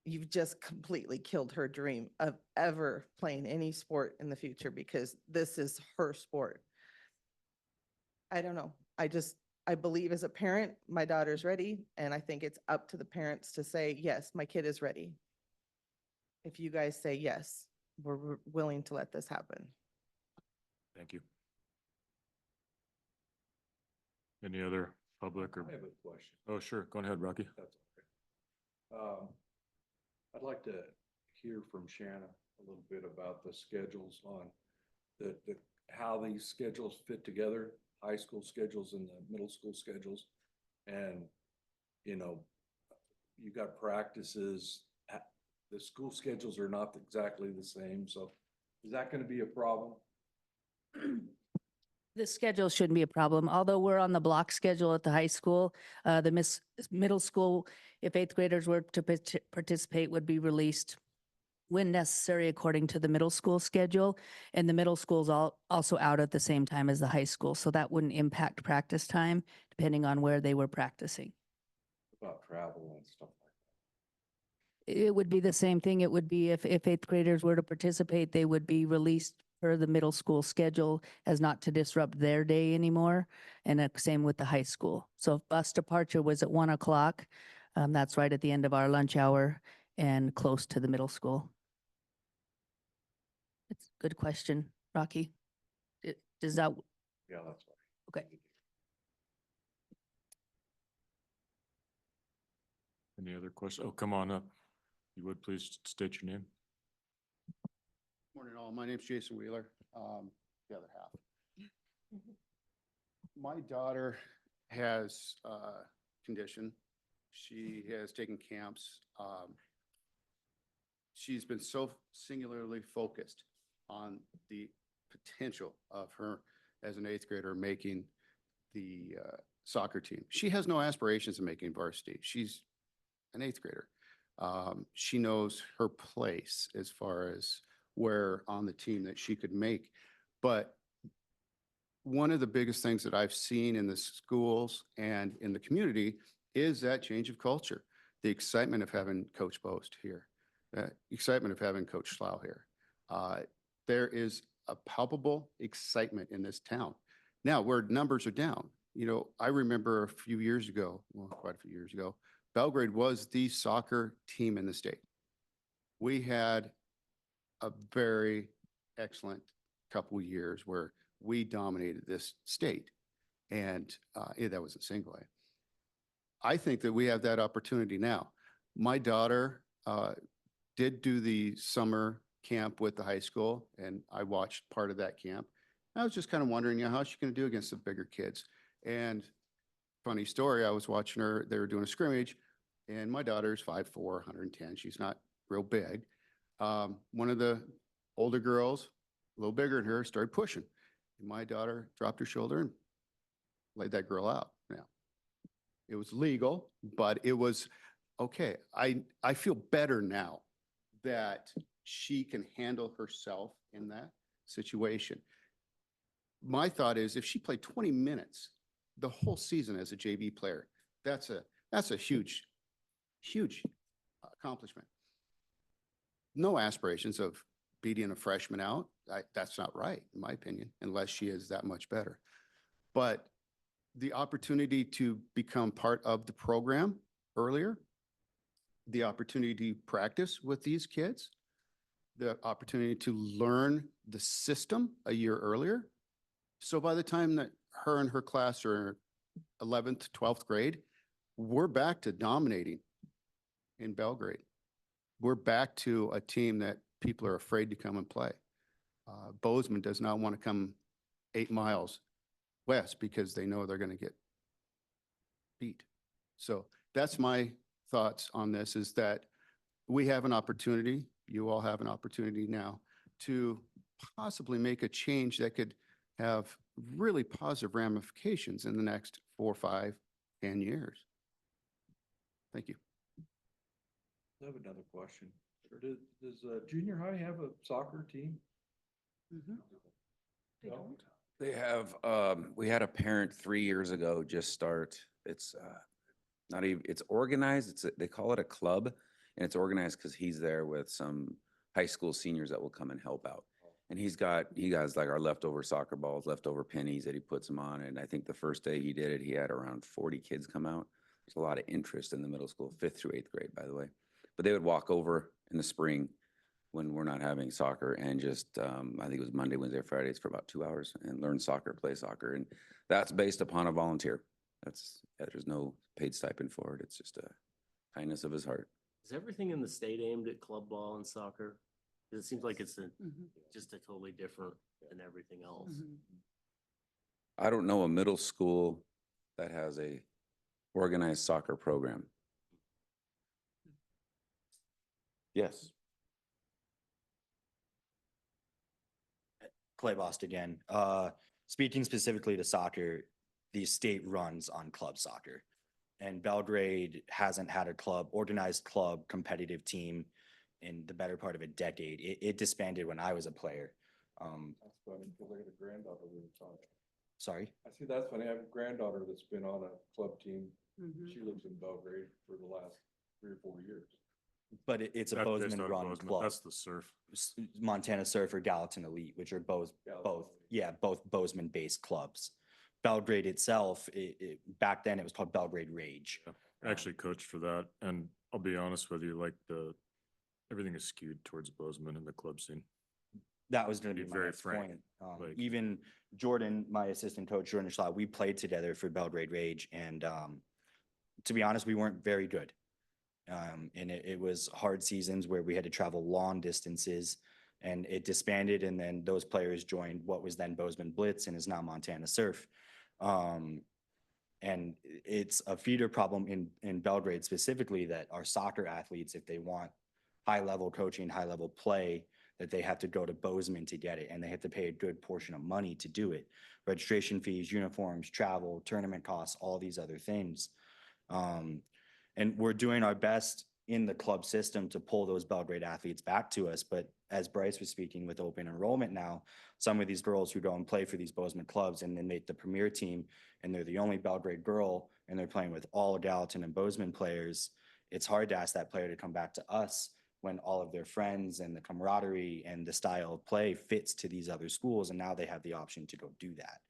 you've just completely killed her dream of ever playing any sport in the future because this is her sport. I don't know. I believe as a parent, my daughter's ready. And I think it's up to the parents to say, yes, my kid is ready. If you guys say yes, we're willing to let this happen.
Thank you. Any other public or?
I have a question.
Oh, sure. Go ahead, Rocky.
That's okay. I'd like to hear from Shanna a little bit about the schedules on how these schedules fit together, high school schedules and the middle school schedules. And, you got practices, the school schedules are not exactly the same. So is that going to be a problem?
The schedule shouldn't be a problem, although we're on the block schedule at the high school. The middle school, if 8th graders were to participate, would be released when necessary according to the middle school schedule. And the middle school's also out at the same time as the high school. So that wouldn't impact practice time depending on where they were practicing.
About travel and stuff like
It would be the same thing. It would be if 8th graders were to participate, they would be released per the middle school schedule as not to disrupt their day anymore. And same with the high school. So if bus departure was at 1 o'clock, that's right at the end of our lunch hour and close to the middle school. It's a good question, Rocky. Does that?
Yeah, that's right.
Okay.
Any other questions? Oh, come on up. You would please state your name.
Morning all, my name's Jason Wheeler, the other half. My daughter has condition. She has taken camps. She's been so singularly focused on the potential of her as an 8th grader making the soccer team. She has no aspirations of making varsity. She's an eighth grader. She knows her place as far as where on the team that she could make. But one of the biggest things that I've seen in the schools and in the community is that change of culture. The excitement of having Coach Boast here, excitement of having Coach Slough here. There is a palpable excitement in this town. Now, where numbers are down, I remember a few years ago, well, quite a few years ago, Belgrade was the soccer team in the state. We had a very excellent couple years where we dominated this state. And that was a single A. I think that we have that opportunity now. My daughter did do the summer camp with the high school, and I watched part of that camp. I was just kind of wondering, how's she going to do against the bigger kids? And funny story, I was watching her, they were doing a scrimmage, and my daughter's 5'4", 110. She's not real big. One of the older girls, a little bigger than her, started pushing. And my daughter dropped her shoulder and laid that girl out. Now, it was legal, but it was okay. I feel better now that she can handle herself in that situation. My thought is if she played 20 minutes the whole season as a JV player, that's a huge accomplishment. No aspirations of beating a freshman out. That's not right, in my opinion, unless she is that much better. But the opportunity to become part of the program earlier, the opportunity to practice with these kids, the opportunity to learn the system a year earlier. So by the time that her and her class are 11th, 12th grade, we're back to dominating in Belgrade. We're back to a team that people are afraid to come and play. Bozeman does not want to come 8 miles west because they know they're going to get beat. So that's my thoughts on this, is that we have an opportunity, you all have an opportunity now to possibly make a change that could have really positive ramifications in the next 4, 5, 10 years. Thank you.
I have another question. Does junior high have a soccer team?
They
No?
don't.
They have, we had a parent 3 years ago just start, it's not even, it's organized, they call it a club, and it's organized because he's there with some high school seniors that will come and help out. And he has like our leftover soccer balls, leftover pennies that he puts them on. And I think the first day he did it, he had around 40 kids come out. There's a lot of interest in the middle school, 5th through 8th grade, by the way. But they would walk over in the spring when we're not having soccer and just, I think it was Monday, Wednesday, Fridays for about 2 hours and learn soccer, play soccer. And that's based upon a volunteer. There's no paid stipend for it. It's just a kindness of his heart.
Is everything in the state aimed at club ball and soccer? 'Cause it seems like it's just a totally different than everything else.
I don't know a middle school that has a organized soccer program. Yes.
Clay Bost again. Speaking specifically to soccer, the state runs on club soccer. And Belgrade hasn't had a organized club competitive team in the better part of a decade. It disbanded when I was a player.
That's funny, because I got a granddaughter we were talking.
Sorry?
I see, that's funny. I have a granddaughter that's been on a club team. She lives in Belgrade for the last 3 or 4 years.
But it's a
That's based
Bozeman
out of
run
Bozeman.
club.
That's the surf.
Montana Surf or Gallatin Elite, which are both Bozeman based clubs. Belgrade itself, back then it was called Belgrade Rage.
I actually coached for that, and I'll be honest with you, like everything is skewed towards Bozeman and the club scene.
That was going to
Be
be my
very
next
frank,
point.
like-
Even Jordan, my assistant coach, Jordan Schlatt, we played together for Belgrade Rage, and to be honest, we weren't very good. And it was hard seasons where we had to travel long distances, and it disbanded, and then those players joined what was then Bozeman Blitz and is now Montana Surf. And it's a feeder problem in Belgrade specifically, that our soccer athletes, if they want high-level coaching, high-level play, that they have to go to Bozeman to get it, and they have to pay a good portion of money to do it. Registration fees, uniforms, travel, tournament costs, all these other things. And we're doing our best in the club system to pull those Belgrade athletes back to us. But as Bryce was speaking, with open enrollment now, some of these girls who go and play for these Bozeman clubs and then make the premier team, and they're the only Belgrade girl, and they're playing with all Gallatin and Bozeman players, it's hard to ask that player to come back to us when all of their friends and the camaraderie and the style of play fits to these other schools, and now they have the option to go do that.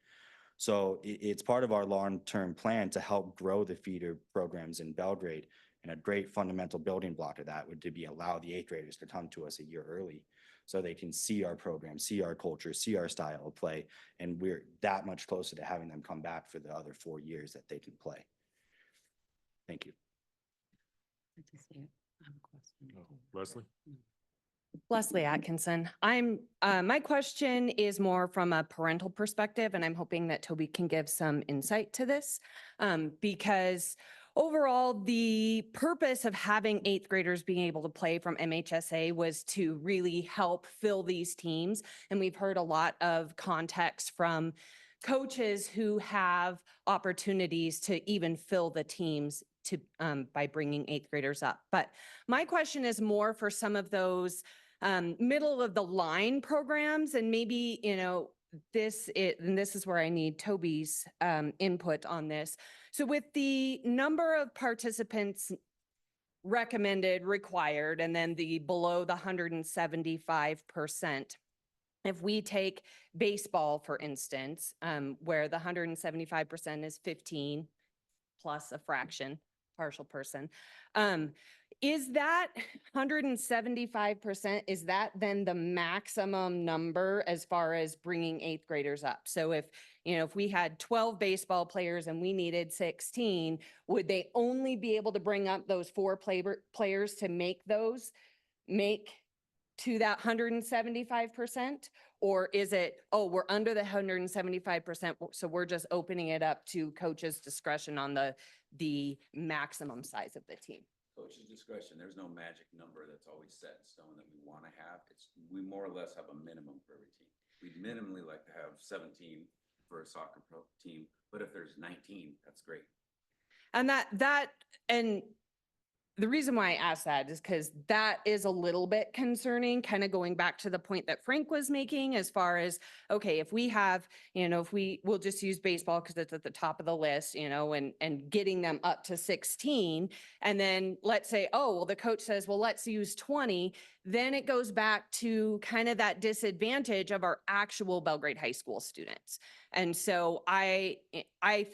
So it's part of our long-term plan to help grow the feeder programs in Belgrade. And a great fundamental building block of that would to be allow the 8th graders to come to us a year early so they can see our program, see our culture, see our style of play. And we're that much closer to having them come back for the other 4 years that they can play. Thank you.
Leslie?
Leslie Atkinson. My question is more from a parental perspective, and I'm hoping that Toby can give some insight to this. Because overall, the purpose of having 8th graders being able to play from MHSA was to really help fill these teams. And we've heard a lot of context from coaches who have opportunities to even fill the teams to by bringing 8th graders up. But my question is more for some of those middle of the line programs, and maybe, this is where I need Toby's input on this. So with the number of participants recommended, required, and then the below the 175%, if we take baseball, for instance, where the 175% is 15 plus a fraction, partial person, is that 175%, is that then the maximum number as far as bringing 8th graders up? So if we had 12 baseball players and we needed 16, would they only be able to bring up those 4 players to make to that 175%? Or is it, oh, we're under the 175%, so we're just opening it up to coach's discretion on the maximum size of the team?
Coach's discretion, there's no magic number that's always set in stone that we want to have. We more or less have a minimum for every team. We'd minimally like to have 17 for a soccer pro team, but if there's 19, that's great.
And and the reason why I asked that is because that is a little bit concerning, kind of going back to the point that Frank was making as far as, okay, if we have, we'll just use baseball because it's at the top of the list, and getting them up to 16. And then let's say, oh, well, the coach says, well, let's use 20. Then it goes back to kind of that disadvantage of our actual Belgrade High School students. And so I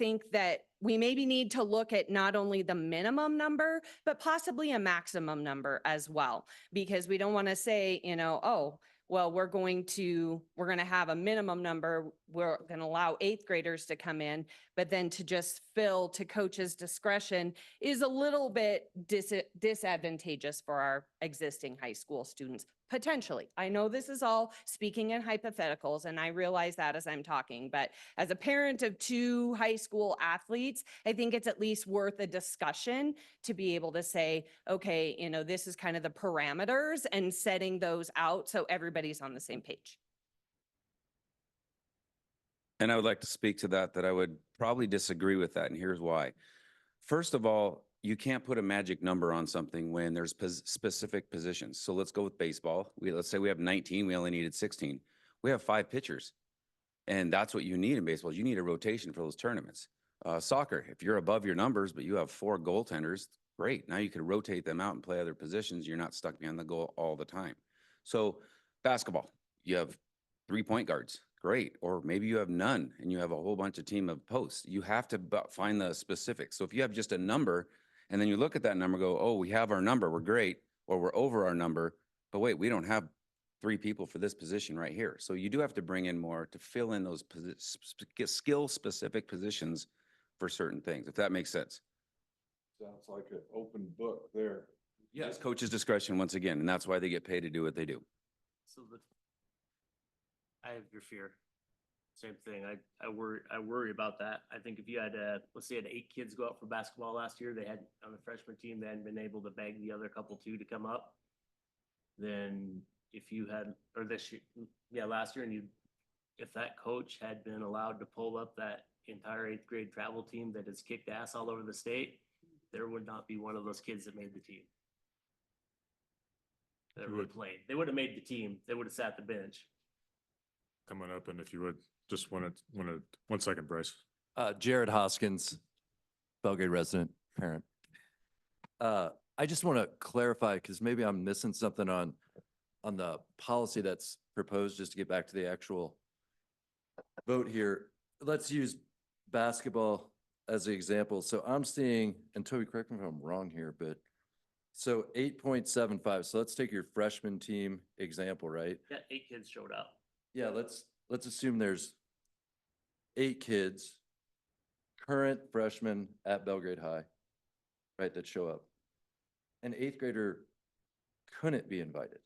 think that we maybe need to look at not only the minimum number, but possibly a maximum number as well, because we don't want to say, oh, well, we're going to have a minimum number. We're going to allow 8th graders to come in, but then to just fill to coach's discretion is a little bit disadvantageous for our existing high school students, potentially. I know this is all speaking in hypotheticals, and I realize that as I'm talking, but as a parent of 2 high school athletes, I think it's at least worth a discussion to be able to say, okay, this is kind of the parameters and setting those out so everybody's on the same page.
And I would like to speak to that I would probably disagree with that, and here's why. First of all, you can't put a magic number on something when there's specific positions. So let's go with baseball. Let's say we have 19, we only needed 16. We have 5 pitchers, and that's what you need in baseball. You need a rotation for those tournaments. Soccer, if you're above your numbers, but you have 4 goaltenders, great. Now you can rotate them out and play other positions. You're not stuck behind the goal all the time. So basketball, you have 3 point guards. Great. Or maybe you have none and you have a whole bunch of team of posts. You have to find the specifics. So if you have just a number and then you look at that number, go, oh, we have our number, we're great, or we're over our number, but wait, we don't have 3 people for this position right here. So you do have to bring in more to fill in those skill specific positions for certain things, if that makes sense.
Sounds like an open book there.
Yes, coach's discretion once again, and that's why they get paid to do what they do.
So I have your fear. Same thing. I worry about that. I think if you had, let's say, 8 kids go out for basketball last year, they had on the freshman team, they hadn't been able to bag the other couple 2 to come up. Then if you had, or this year, yeah, last year, and you, if that coach had been allowed to pull up that entire 8th grade travel team that has kicked ass all over the state, there would not be one of those kids that made the team. That
You
would have played. They would have made the team. They would have sat the bench.
Coming up, and if you would, just one second, Bryce.
Jared Hoskins, Belgrade resident, parent. I just want to clarify, because maybe I'm missing something on the policy that's proposed, just to get back to the actual vote here. Let's use basketball as an example. So I'm seeing, and Toby, correct me if I'm wrong here, but so 8.75. So let's take your freshman team example, right?
Yeah, 8 kids showed up.
Yeah, let's assume there's 8 kids, current freshmen at Belgrade High, right, that show up. An 8th grader couldn't be invited.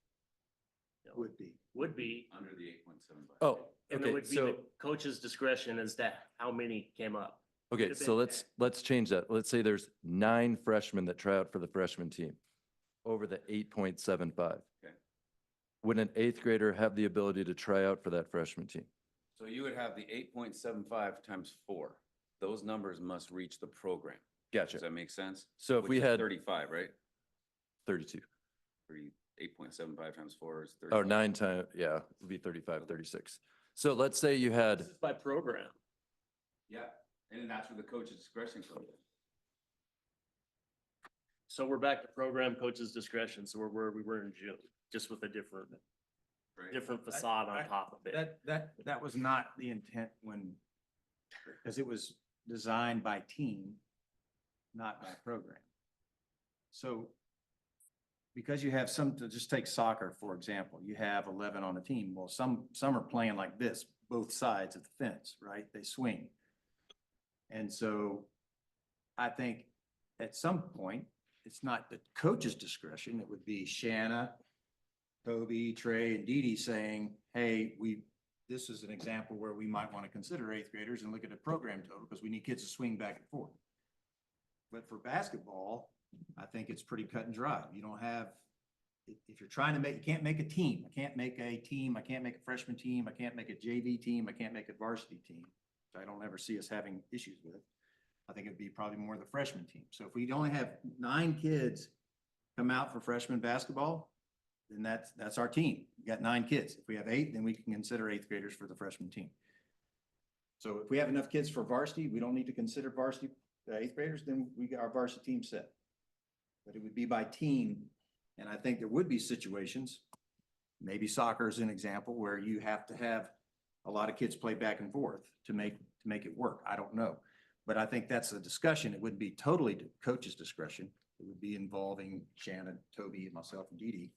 Would be.
Would be,
Under the 8.75.
Oh,
and it
okay,
would be
so,
the coach's discretion as to how many came up.
okay,
Could've
so
been
let's change that. Let's say there's 9 freshmen that try out for the freshman team over the 8.75.
Okay.
Would an 8th grader have the ability to try out for that freshman team?
So you would have the 8.75 times 4. Those numbers must reach the program.
Gotcha.
Does that make sense?
So if
Which
we
is
had
35, right?
32.
8.75 times 4 is 35.
Oh, 9 times, yeah, it'd be 35, 36. So let's say you had,
This is by program.
Yeah, and that's where the coach's discretion comes in.
So we're back to program coach's discretion. So we're where we were in June, just with a different
Right.
facade on top of it.
That was not the intent when, because it was designed by team, not by program. So because you have some, to just take soccer, for example, you have 11 on a team. Well, some are playing like this, both sides of the fence, right? They swing. And so I think at some point, it's not the coach's discretion. It would be Shanna, Toby, Trey, and Dee Dee saying, hey, this is an example where we might want to consider 8th graders and look at the program total because we need kids to swing back and forth. But for basketball, I think it's pretty cut and dry. You don't have, if you're trying to make, you can't make a team. I can't make a team. I can't make a freshman team. I can't make a JV team. I can't make a varsity team, which I don't ever see us having issues with. I think it'd be probably more the freshman team. So if we only have 9 kids come out for freshman basketball, then that's our team. We got 9 kids. If we have 8, then we can consider 8th graders for the freshman team. So if we have enough kids for varsity, we don't need to consider varsity 8th graders, then we got our varsity team set. But it would be by team. And I think there would be situations, maybe soccer is an example, where you have to have a lot of kids play back and forth to make it work. I don't know. But I think that's a discussion. It wouldn't be totally to coach's discretion. It would be involving Shannon, Toby, and myself and Dee Dee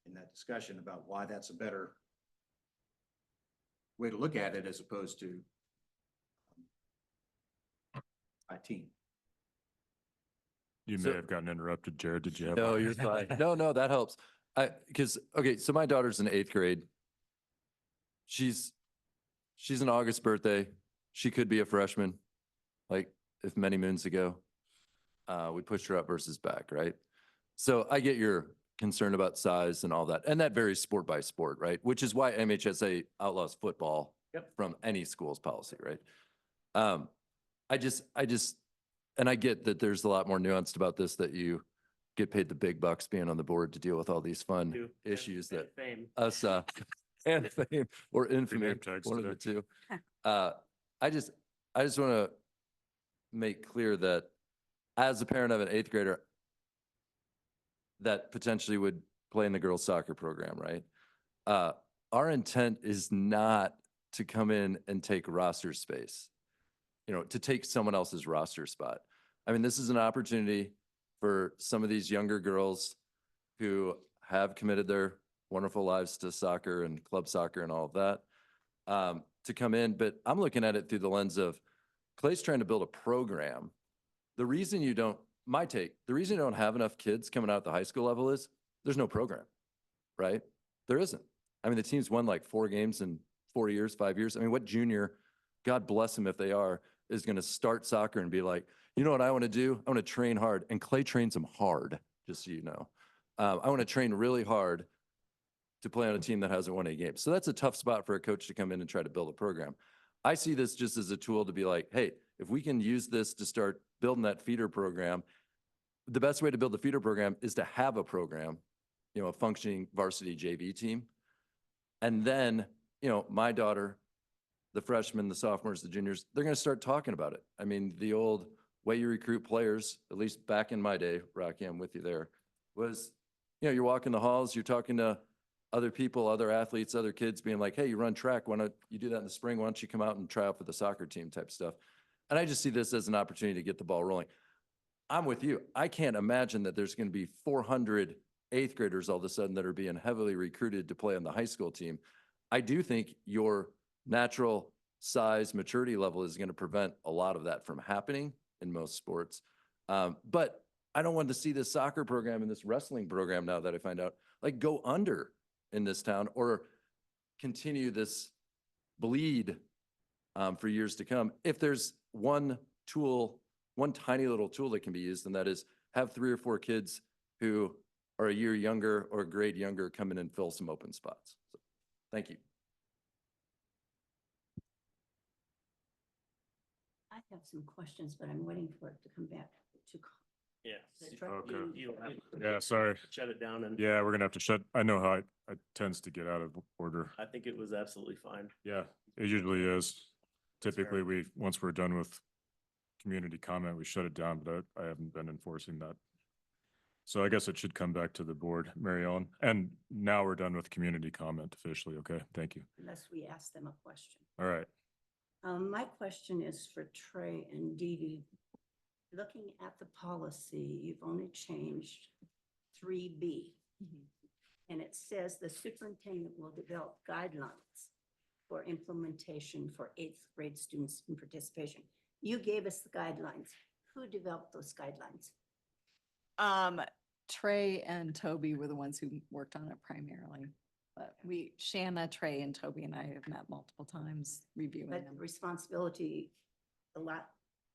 in that discussion about why that's a better way to look at it as opposed to a team.
You may have gotten interrupted, Jared. Did you have?
no, you're fine. No, that helps. Okay, so my daughter's in 8th grade. She's an August birthday. She could be a freshman, like if many moons ago. We pushed her up versus back, right? So I get your concern about size and all that, and that varies sport by sport, right? Which is why MHSA outlaws football from any school's policy, right? And I get that there's a lot more nuanced about this, that you get paid the big bucks being on the board to deal with all these fun
Do.
issues
And
that
fame.
us, and fame or infamy,
name tags
one of the
today.
two. I just want to make clear that as a parent of an 8th grader that potentially would play in the girls' soccer program, right? Our intent is not to come in and take roster space, to take someone else's roster spot. I mean, this is an opportunity for some of these younger girls who have committed their wonderful lives to soccer and club soccer and all of that, to come in. But I'm looking at it through the lens of Clay's trying to build a program. The reason you don't have enough kids coming out at the high school level is there's no program, right? There isn't. I mean, the team's won like 4 games in 4 years, 5 years. I mean, what junior, God bless them if they are, is going to start soccer and be like, you know what I want to do? I want to train hard. And Clay trains them hard, just so you know. I want to train really hard to play on a team that hasn't won any games. So that's a tough spot for a coach to come in and try to build a program. I see this just as a tool to be like, hey, if we can use this to start building that feeder program, the best way to build a feeder program is to have a program, you know, a functioning varsity JV team. And then, you know, my daughter, the freshmen, the sophomores, the juniors, they're going to start talking about it. I mean, the old way you recruit players, at least back in my day, Rocky, I'm with you there, was, you know, you're walking the halls, you're talking to other people, other athletes, other kids being like, hey, you run track, why don't you do that in the spring? Why don't you come out and try out for the soccer team type stuff? And I just see this as an opportunity to get the ball rolling. I'm with you. I can't imagine that there's going to be 400 eighth graders all of a sudden that are being heavily recruited to play on the high school team. I do think your natural size maturity level is going to prevent a lot of that from happening in most sports. But I don't want to see this soccer program and this wrestling program, now that I find out, like, go under in this town or continue this bleed for years to come. If there's one tool, one tiny little tool that can be used, and that is have 3 or 4 kids who are a year younger or a grade younger come in and fill some open spots. So, thank you.
I have some questions, but I'm waiting for it to come back to.
Yeah.
the truck-
Okay.
You have to
Yeah, sorry.
Shut it down and.
Yeah, we're gonna have to shut, I know how it tends to get out of order.
I think it was absolutely fine.
Yeah, it usually is. Typically, once we're done with community comment, we shut it down, but I haven't been enforcing that. So I guess it should come back to the board, Mary Ellen. And now we're done with community comment officially. Okay, thank you.
Unless we ask them a question.
All right.
My question is for Trey and Dee Dee. Looking at the policy, you've only changed 3B. And it says the superintendent will develop guidelines for implementation for 8th grade students in participation. You gave us the guidelines. Who developed those guidelines?
Trey and Toby were the ones who worked on it primarily. But Shanna, Trey, and Toby and I have met multiple times reviewing
But
them.
the responsibility, a lot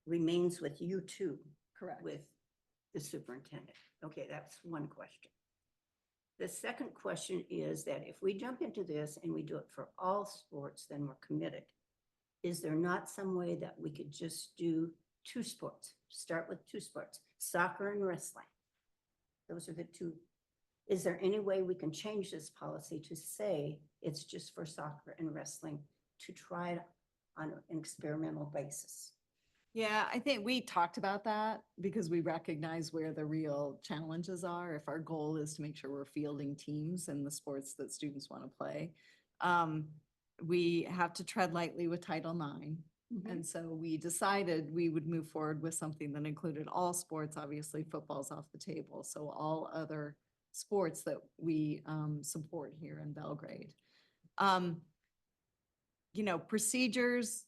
remains with you too.
Correct.
With the superintendent. Okay, that's one question. The second question is that if we jump into this and we do it for all sports, then we're committed. Is there not some way that we could just do 2 sports? Start with 2 sports, soccer and wrestling. Those are the 2. Is there any way we can change this policy to say it's just for soccer and wrestling to try it on an experimental basis?
Yeah, I think we talked about that because we recognize where the real challenges are. If our goal is to make sure we're fielding teams in the sports that students want to play, we have to tread lightly with Title IX. And so we decided we would move forward with something that included all sports. Obviously, football's off the table. So all other sports that we support here in Belgrade. You know, procedures,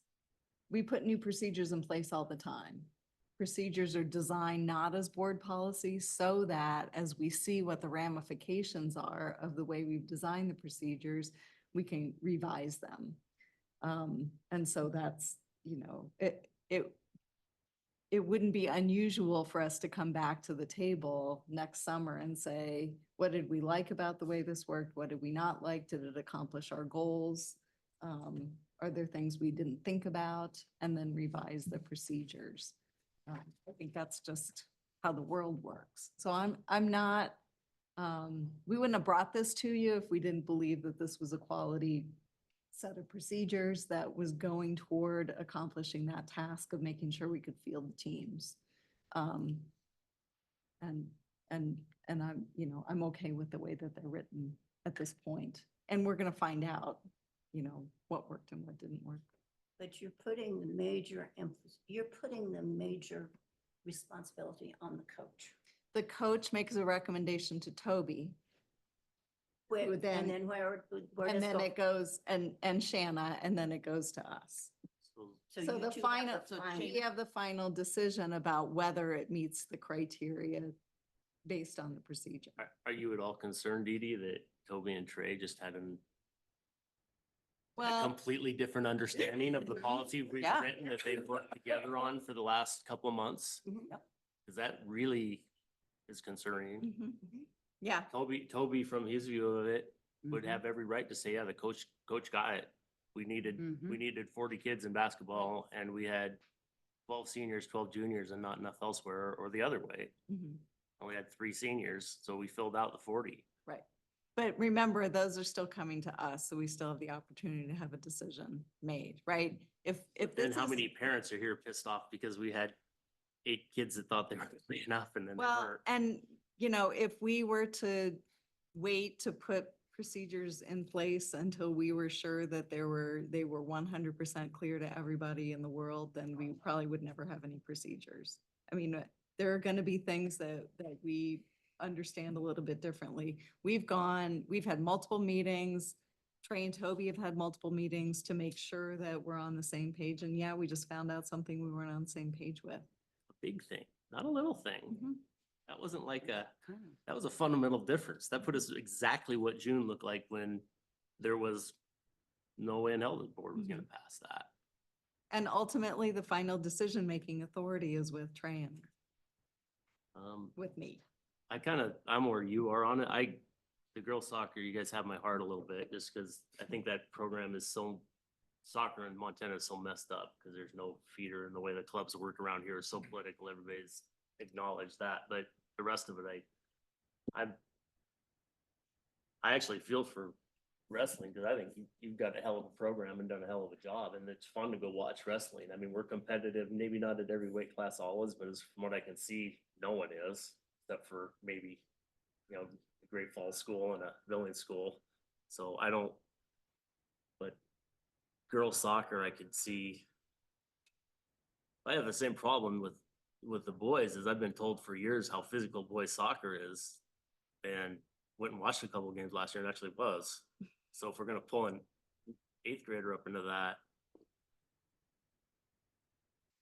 we put new procedures in place all the time. Procedures are designed not as board policies so that as we see what the ramifications are of the way we've designed the procedures, we can revise them. And so that's, you know, it wouldn't be unusual for us to come back to the table next summer and say, what did we like about the way this worked? What did we not like? Did it accomplish our goals? Are there things we didn't think about? And then revise the procedures. I think that's just how the world works. So I'm not, we wouldn't have brought this to you if we didn't believe that this was a quality set of procedures that was going toward accomplishing that task of making sure we could field the teams. And I'm, you know, I'm okay with the way that they're written at this point. And we're going to find out, you know, what worked and what didn't work.
But you're putting the major emphasis, you're putting the major responsibility on the coach.
The coach makes a recommendation to Toby.
Where,
then-
and then where
And
does
then it goes, and Shanna, and then it goes to us. So
you
the
two have
final,
the final-
we have the final decision about whether it meets the criteria based on the procedure.
Are you at all concerned, Dee Dee, that Toby and Trey just had a
Well,
completely different understanding of the policy we've
Yeah.
written that they've worked together on for the last couple of months? Because that really is concerning.
yeah,
Toby, from his view of it, would
Mhm.
have every right to say, yeah, the coach got it. We needed 40 kids in basketball and we had 12 seniors, 12 juniors and not enough elsewhere, or the other way.
Mhm.
Only had 3 seniors, so we filled out the 40.
Right. But remember, those are still coming to us, so we still have the opportunity to have a decision made, right? If
Then
this
how
is-
many parents are here pissed off because we had 8 kids that thought they were playing enough and then they
Well,
weren't?
and you know, if we were to wait to put procedures in place until we were sure that they were 100% clear to everybody in the world, then we probably would never have any procedures. I mean, there are going to be things that we understand a little bit differently. We've had multiple meetings. Trey and Toby have had multiple meetings to make sure that we're on the same page. And yeah, we just found out something we weren't on the same page with.
A big thing, not a little thing.
Mhm.
That wasn't like that was a fundamental difference. That put us exactly what June looked like when there was no way in hell the board was gonna pass that.
And ultimately, the final decision-making authority is with Trey and with me.
I'm where you are on it. The girls soccer, you guys have my heart a little bit, just because I think that program is soccer in Montana is so messed up, because there's no feeder, and the way the clubs work around here is so political, everybody's acknowledged that, but the rest of it, I actually feel for wrestling, because I think you've got a hell of a program and done a hell of a job, and it's fun to go watch wrestling. I mean, we're competitive, maybe not at every weight class always, but as from what I can see, no one is, except for maybe, a Great Falls school and a Billings school. So but girls soccer, I could see. I have the same problem with the boys, as I've been told for years how physical boys soccer is, and went and watched a couple of games last year and actually was. So if we're gonna pull an 8th grader up into that,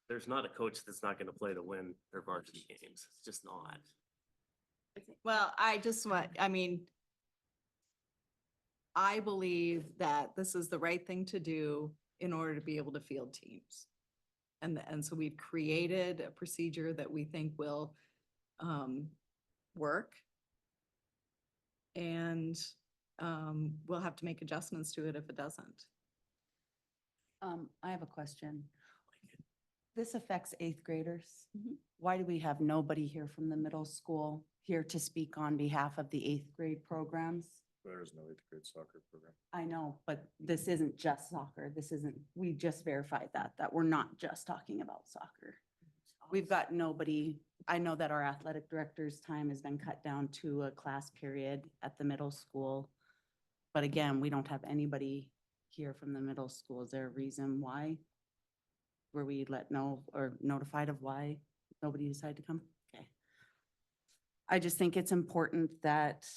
there's not a coach that's not gonna play to win their varsity games. It's just not.
Well, I believe that this is the right thing to do in order to be able to field teams. And so we've created a procedure that we think will work. And we'll have to make adjustments to it if it doesn't.
I have a question. This affects 8th graders.
Mhm.
Why do we have nobody here from the middle school here to speak on behalf of the 8th grade programs?
There's no 8th grade soccer program.
I know, but this isn't just soccer. We just verified that we're not just talking about soccer. We've got nobody, I know that our athletic director's time has been cut down to a class period at the middle school. But again, we don't have anybody here from the middle school. Is there a reason why? Were we let know or notified of why nobody decided to come? Okay. I just think it's important that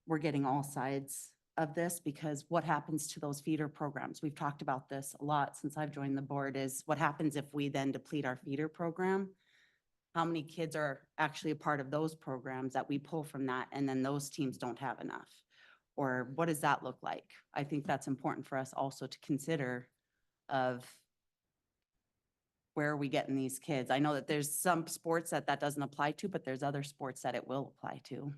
we're getting all sides of this, because what happens to those feeder programs? We've talked about this a lot since I've joined the board, is what happens if we then deplete our feeder program? How many kids are actually a part of those programs that we pull from that, and then those teams don't have enough? Or what does that look like? I think that's important for us also to consider of where are we getting these kids? I know that there's some sports that doesn't apply to, but there's other sports that it will apply to.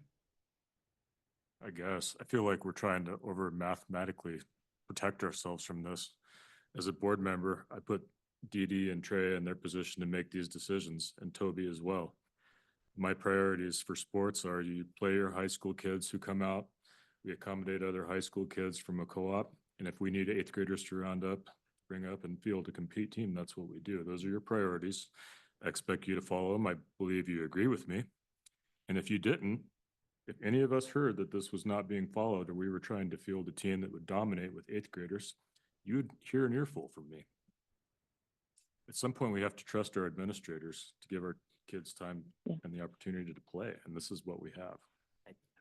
I guess. I feel like we're trying to over mathematically protect ourselves from this. As a board member, I put Dee Dee and Trey in their position to make these decisions, and Toby as well. My priorities for sports are you play your high school kids who come out, we accommodate other high school kids from a co-op, and if we need 8th graders to bring up and field a compete team, that's what we do. Those are your priorities. I expect you to follow them. I believe you agree with me. And if you didn't, if any of us heard that this was not being followed, or we were trying to field a team that would dominate with 8th graders, you'd hear an earful from me. At some point, we have to trust our administrators to give our kids time and the opportunity to play, and this is what we have.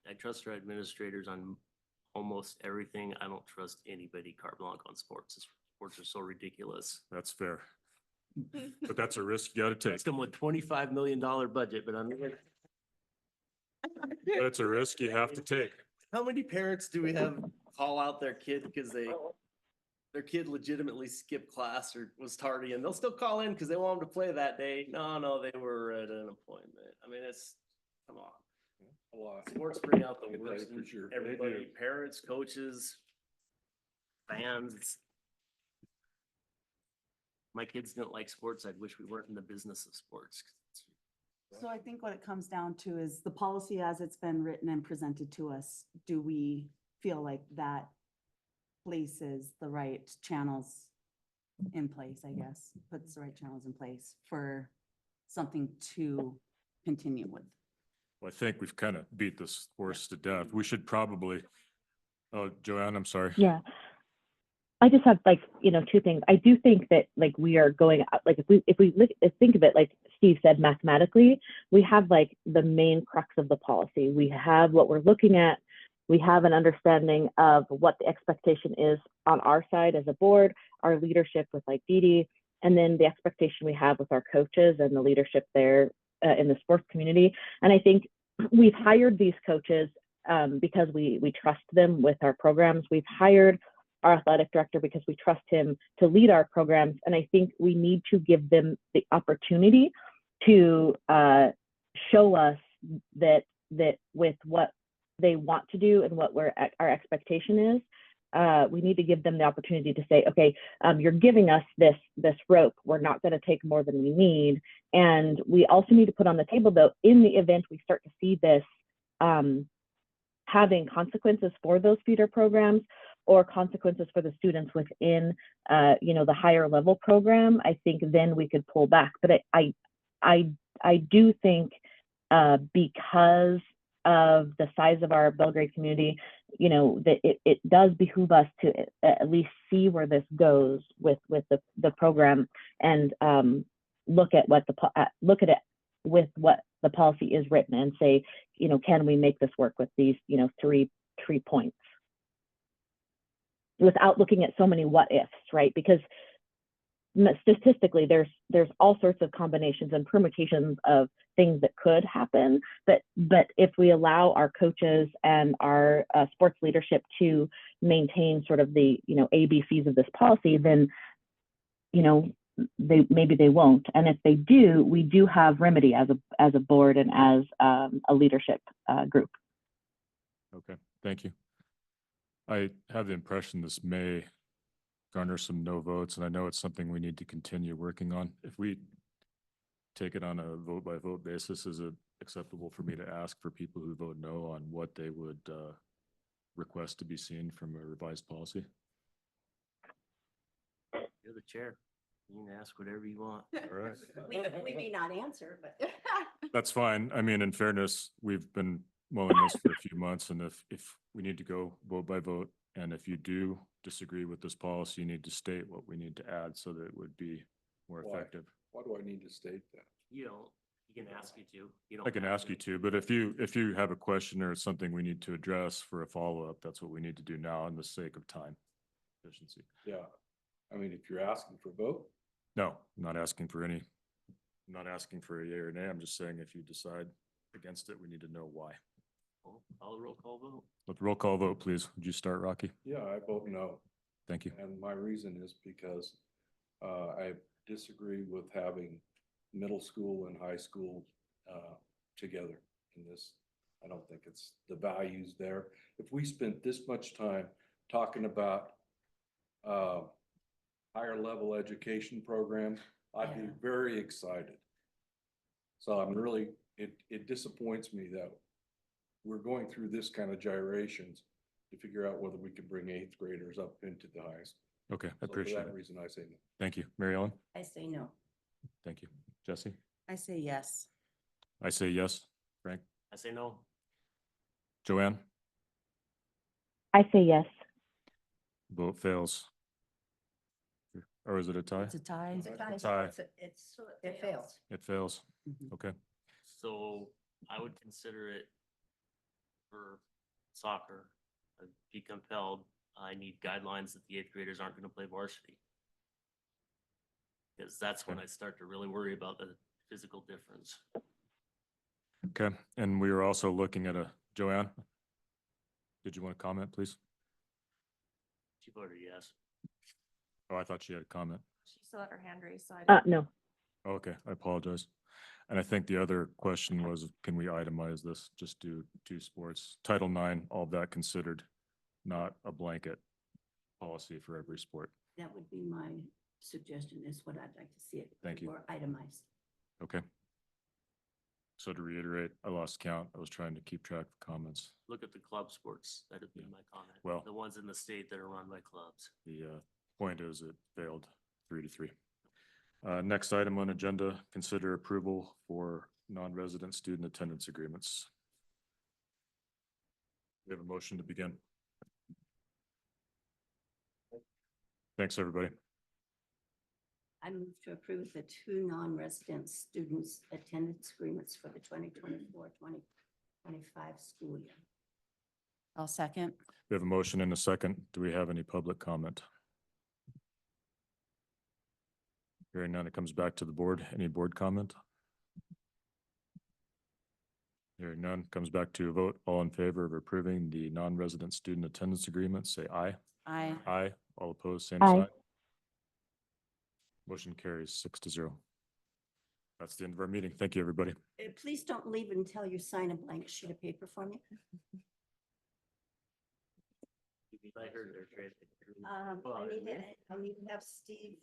I trust our administrators on almost everything. I don't trust anybody carte blanche on sports. Sports are so ridiculous.
That's fair. But that's a risk you gotta take.
It's come with $25 million budget, but
That's a risk you have to take.
how many parents do we have call out their kid because their kid legitimately skipped class or was tardy, and they'll still call in because they want them to play that day? No, they were at an appointment. I mean, come on. Sports bring out the
I can tell
worst
you for
in
sure. They
everybody,
do.
parents, coaches, fans. My kids didn't like sports. I wish we weren't in the business of sports.
So I think what it comes down to is the policy as it's been written and presented to us. Do we feel like that places the right channels in place, I guess, puts the right channels in place for something to continue with?
Well, I think we've kind of beat this horse to death. We should probably, oh, Joanne, I'm sorry.
Yeah. I just have like, two things. I do think that like we are going, like if we think of it, like Steve said, mathematically, we have like the main crux of the policy. We have what we're looking at. We have an understanding of what the expectation is on our side as a board, our leadership with like Dee Dee, and then the expectation we have with our coaches and the leadership there in the sports community. And I think we've hired these coaches because we trust them with our programs. We've hired our athletic director because we trust him to lead our programs. And I think we need to give them the opportunity to show us that with what they want to do and what our expectation is, we need to give them the opportunity to say, okay, you're giving us this rope. We're not going to take more than we need. And we also need to put on the table, though, in the event we start to see this having consequences for those feeder programs or consequences for the students within, the higher level program, I think then we could pull back. But I do think because of the size of our Belgrade community, that it does behoove us to at least see where this goes with the program and look at it with what the policy is written and say, can we make this work with these, three points without looking at so many what ifs, right? Because statistically, there's all sorts of combinations and permutations of things that could happen. But if we allow our coaches and our sports leadership to maintain sort of the ABCs of this policy, then maybe they won't. And if they do, we do have remedy as a board and as a leadership group.
Okay, thank you. I have the impression this may garner some no votes, and I know it's something we need to continue working on. If we take it on a vote by vote basis, is it acceptable for me to ask for people who vote no on what they would request to be seen from a revised policy?
You're the chair. You can ask whatever you want.
All right.
We may not answer, but.
That's fine. I mean, in fairness, we've been mulling this for a few months, and if we need to go vote by vote, and if you do disagree with this policy, you need to state what we need to add so that it would be more
Why?
effective.
Why do I need to state that?
You can ask you to. You
I can
have
ask you to, but if you have a question or something we need to address for a follow-up, that's what we need to do now on the sake of time efficiency.
Yeah, I mean, if you're asking for a vote,
No, I'm not asking for any, I'm not asking for a yea or nay. I'm just saying if you decide against it, we need to know why.
Call a roll call vote.
Let the roll call vote, please. Would you start, Rocky?
yeah, I vote no.
Thank you.
And my reason is because I disagree with having middle school and high school together in this. I don't think it's the values there. If we spent this much time talking about higher level education program, I'd be very excited. So I'm really, it disappoints me that we're going through this kind of gyrations to figure out whether we can bring eighth graders up into the highest.
Okay, I
So for
appreciate
that
it.
reason, I say no.
Thank you. Mary Ellen?
I say no.
Thank you. Jesse?
I say yes.
I say yes. Frank?
I say no.
Joanne?
I say yes.
Vote fails. Or is it a tie?
It's a tie.
It's a tie.
Tie.
It fails.
It fails.
Mhm.
Okay.
So I would consider it for soccer. I'd be compelled. I need guidelines that the eighth graders aren't going to play varsity. Because that's when I start to really worry about the physical difference.
Okay. And we were also looking at Joanne? Did you want to comment, please?
She voted yes.
Oh, I thought she had a comment.
She still had her hand raised, so I
No.
Okay, I apologize. And I think the other question was, can we itemize this? Just do two sports? Title IX, all of that considered, not a blanket policy for every sport.
That would be my suggestion, is what I'd like to see it.
Thank you.
Or itemized.
Okay. So to reiterate, I lost count. I was trying to keep track of comments.
Look at the club sports. That'd be my comment.
Well-
The ones in the state that are run by clubs.
The point is it failed 3-3. Next item on agenda, consider approval for non-resident student attendance agreements. We have a motion to begin. Thanks, everybody.
I move to approve the two non-resident students attendance agreements for the 2024-2025 school year.
I'll second.
We have a motion and a second. Do we have any public comment? Hearing none, it comes back to the board. Any board comment? Hearing none, comes back to a vote. All in favor of approving the non-resident student attendance agreement, say aye.
Aye.
Aye. All opposed, same
Aye.
sign. Motion carries 6-0. That's the end of our meeting. Thank you, everybody.
Please don't leave until you sign a blank sheet of paper for me.
I heard they're trading.
I need to have Steve